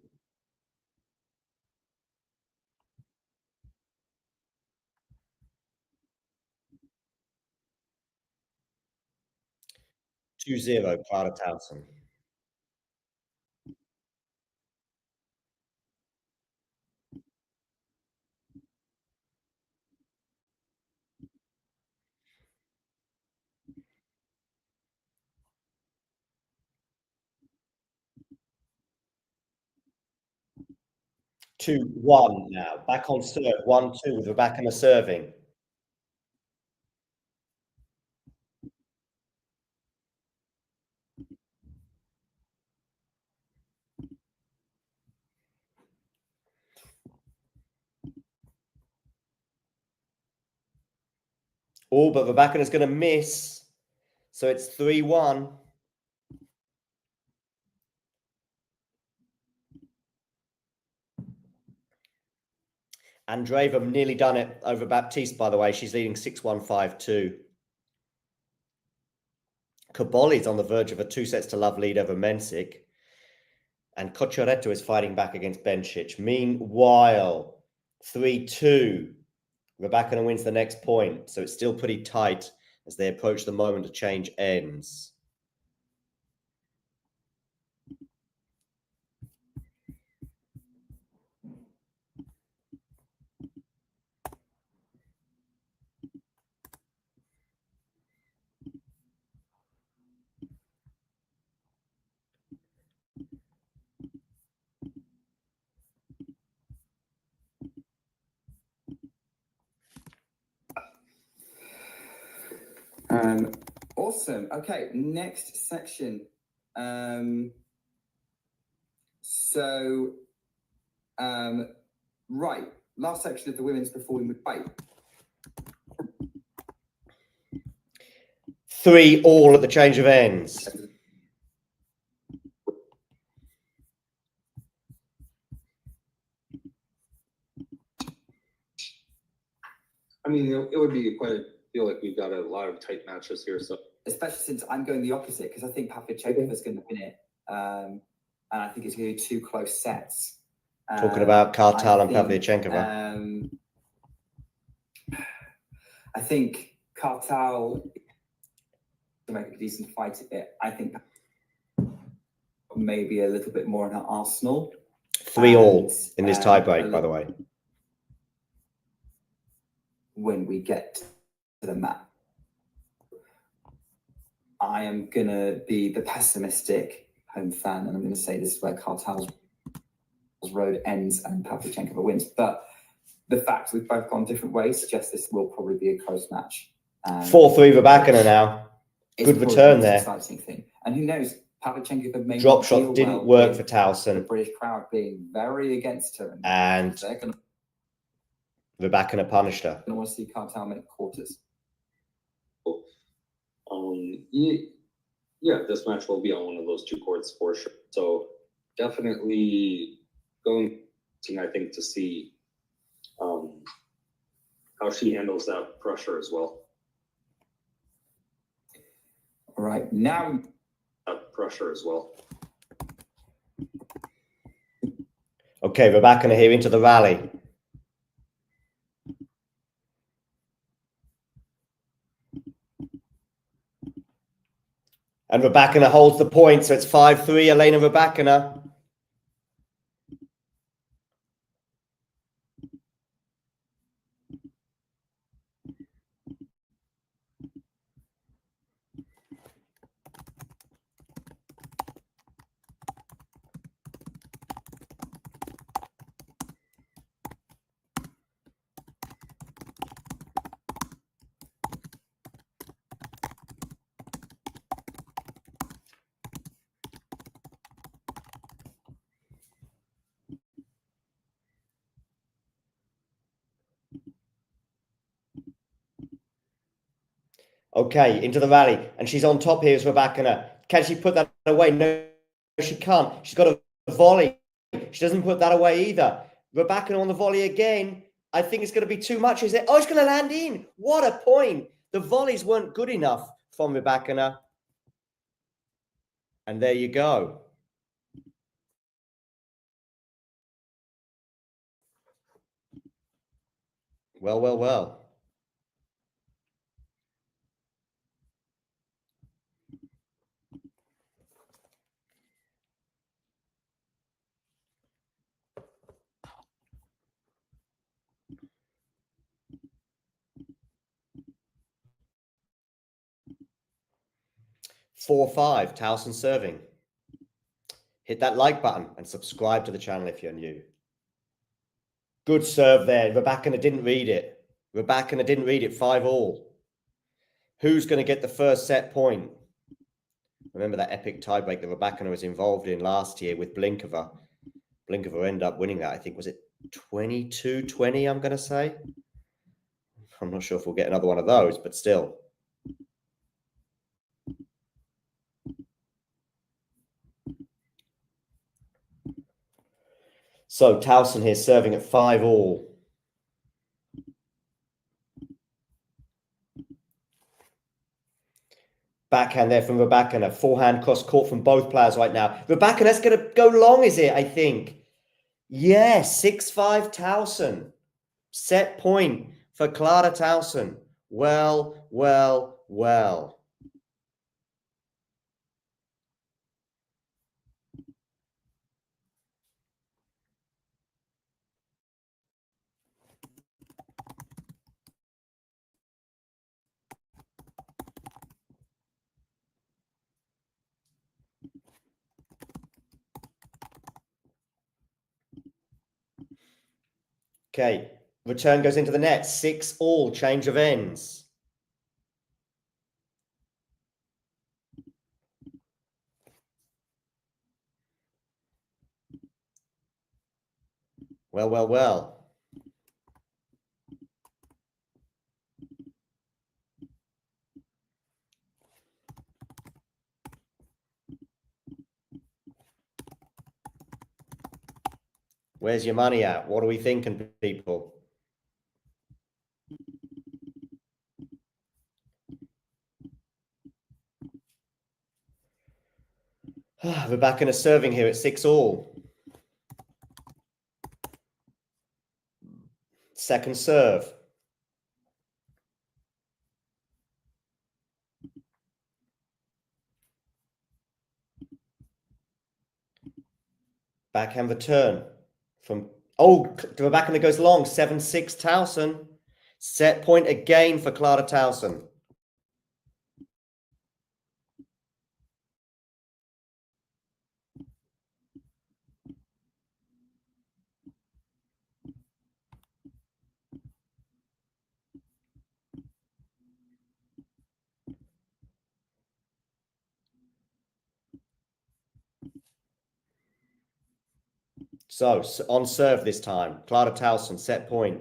Two 0, Clara Tauson. Two 1 now. Back on serve. 1-2 with Rybakina serving. Oh, but Rybakina's going to miss. So it's 3-1. Andreeva nearly done it over Baptiste, by the way. She's leading 6-1, 5-2. Kaboli's on the verge of a 2-sets-to-love lead over Mensik. And Cocciaretto is fighting back against Bencic. Meanwhile, 3-2. Rybakina wins the next point. So it's still pretty tight as they approach the moment of change ends. Awesome. Okay, next section. Right, last section of the women's performing with bite. 3-3 at the change of ends. I mean, it would be quite. Feel like we've got a lot of tight matches here. So especially since I'm going the opposite because I think Pavlyuchenkova is going to win it, and I think it's going to be 2 close sets. Talking about Kartal and Pavlyuchenkova. I think Kartal to make a decent fight of it. I think maybe a little bit more in her arsenal. 3-3 in this tie break, by the way. When we get to the map, I am going to be the pessimistic home fan, and I'm going to say this is where Kartal's road ends and Pavlyuchenkova wins. But the fact we've both gone different ways suggests this will probably be a close match. 4-3 Rybakina now. Good return there. Exciting thing. And who knows, Pavlyuchenkova may drop shot didn't work for Tauson. The British crowd being very against her. And Rybakina punished her. I want to see Kartal make quarters. Yeah, this match will be on one of those 2 courts for sure. So definitely going to, I think, to see how she handles that pressure as well. All right, now that pressure as well. Okay, Rybakina here into the rally. And Rybakina holds the point, so it's 5-3, Elena Rybakina. Okay, into the rally, and she's on top here is Rybakina. Can she put that away? No, she can't. She's got a volley. She doesn't put that away either. Rybakina on the volley again. I think it's going to be too much, is it? Oh, it's going to land in. What a point. The volleys weren't good enough from Rybakina. And there you go. Well, well, well. Four, 5, Tauson serving. Hit that like button and subscribe to the channel if you're new. Good serve there. Rybakina didn't read it. Rybakina didn't read it. 5-all. Who's going to get the first set point? Remember that epic tiebreak that Rybakina was involved in last year with Blinkova. Blinkova ended up winning that. I think, was it 22-20, I'm going to say? I'm not sure if we'll get another one of those, but still. So Tauson here serving at 5-all. Backhand there from Rybakina. Forehand cross court from both players right now. Rybakina's going to go long, is it, I think? Yeah, 6-5 Tauson. Set point for Clara Tauson. Well, well, well. Okay, return goes into the net. 6-all, change of ends. Well, well, well. Where's your money at? What are we thinking, people? Rybakina serving here at 6-all. Second serve. Backhand return from, oh, Rybakina goes long. 7-6 Tauson. Set point again for Clara Tauson. So, on serve this time. Clara Tauson, set point.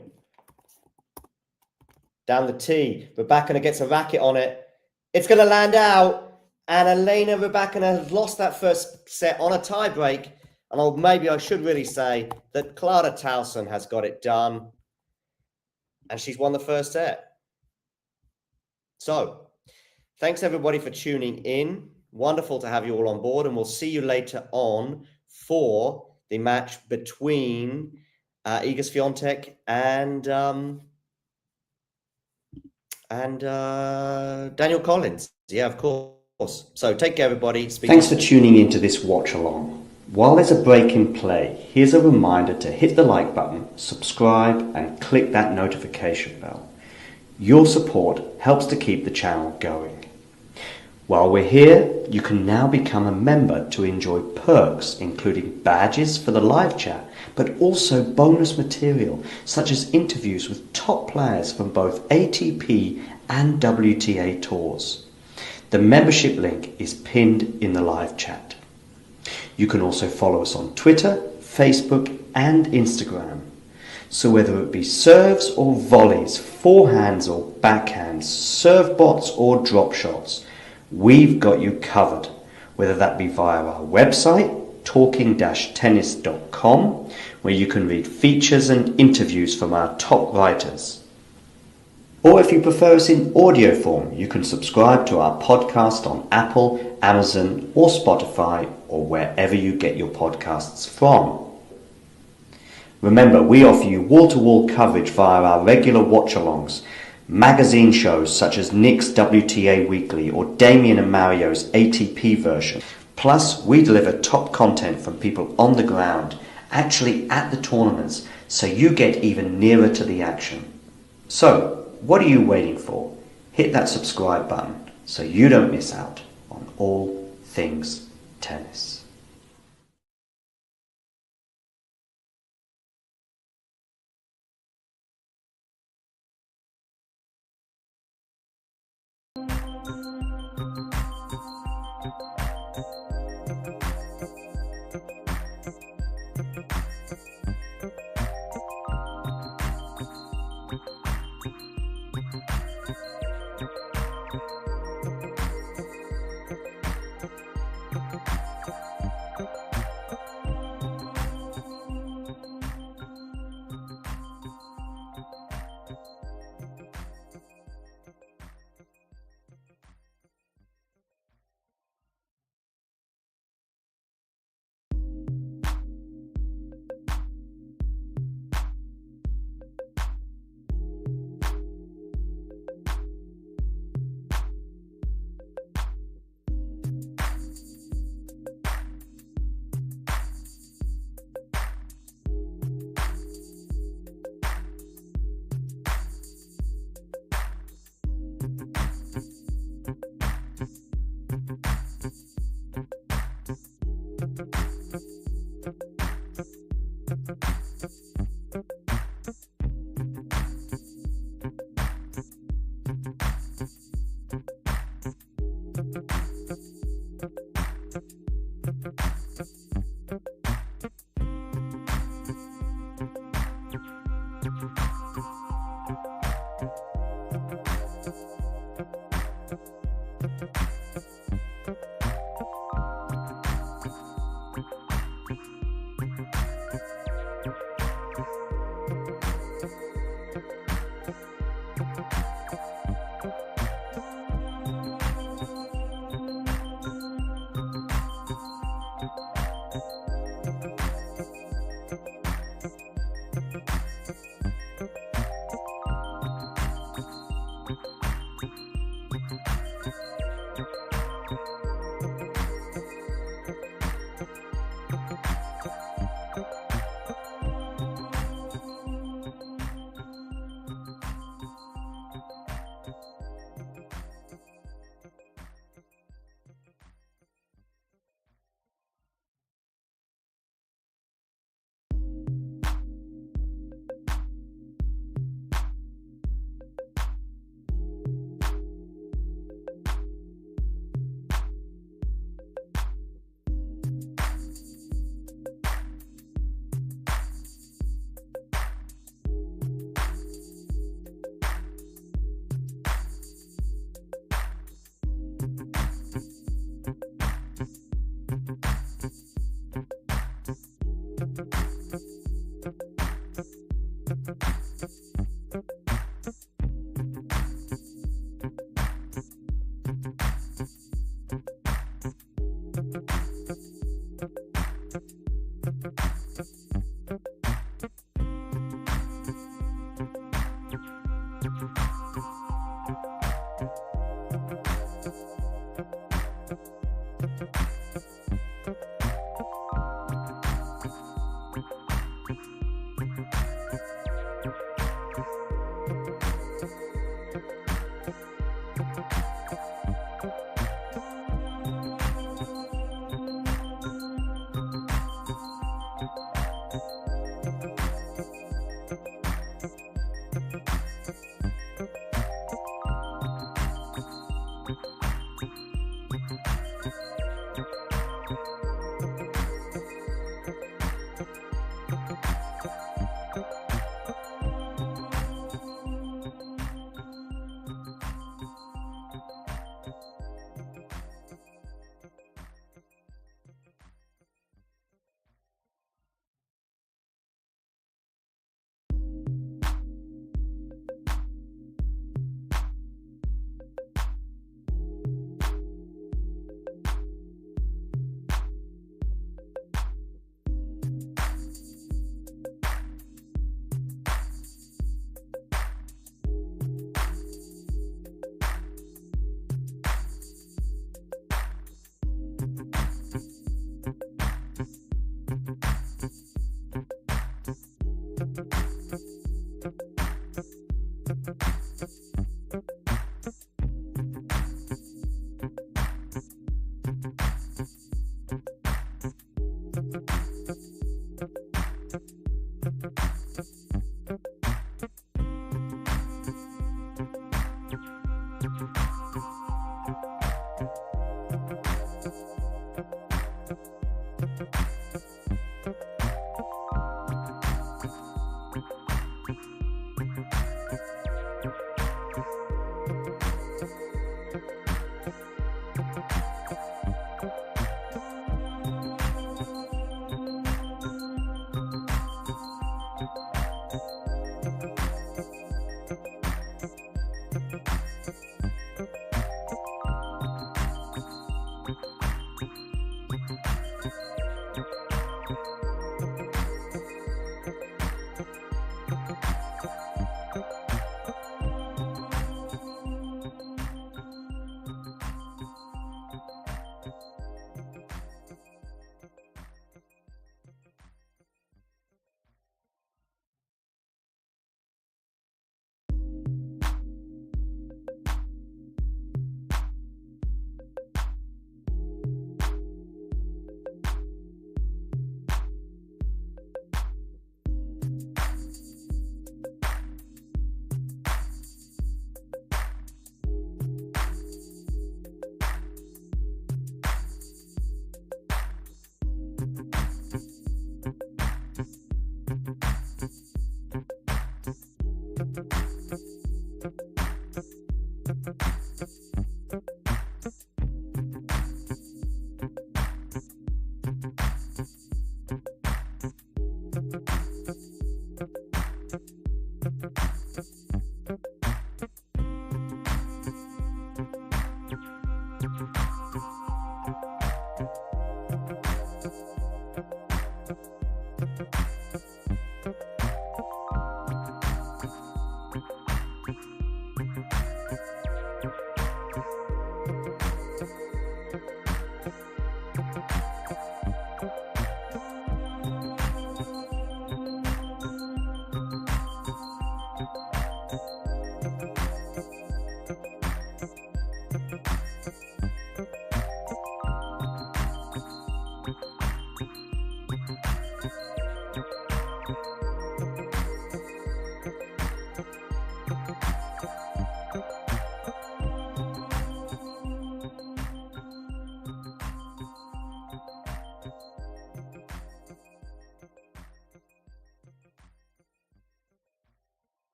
Down the tee. Rybakina gets a racket on it. It's going to land out. And Elena Rybakina has lost that first set on a tie break. And maybe I should really say that Clara Tauson has got it done, and she's won the first set. So, thanks everybody for tuning in. Wonderful to have you all on board, and we'll see you later on for the match between Iga Swiatek and Daniel Collins. Yeah, of course. So take care, everybody. Thanks for tuning into this watch along. While there's a break in play, here's a reminder to hit the like button, subscribe, and click that notification bell. Your support helps to keep the channel going. While we're here, you can now become a member to enjoy perks, including badges for the live chat, but also bonus material, such as interviews with top players from both ATP and WTA tours. The membership link is pinned in the live chat. You can also follow us on Twitter, Facebook, and Instagram. So whether it be serves or volleys, forehands or backhands, serve bots or drop shots, we've got you covered, whether that be via our website, talking-tennis.com, where you can read features and interviews from our top writers. Or if you prefer us in audio form, you can subscribe to our podcast on Apple, Amazon, or Spotify, or wherever you get your podcasts from. Remember, we offer you wall-to-wall coverage via our regular watch-alongs, magazine shows such as Nick's WTA Weekly or Damien and Mario's ATP version. Plus, we deliver top content from people on the ground, actually at the tournaments, so you get even nearer to the action. So, what are you waiting for? Hit that subscribe button so you don't miss out on all things tennis.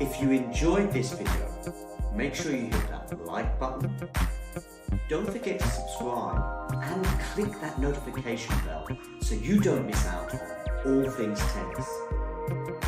If you enjoyed this video, make sure you hit that like button. Don't forget to subscribe and click that notification bell so you don't miss out on all things tennis.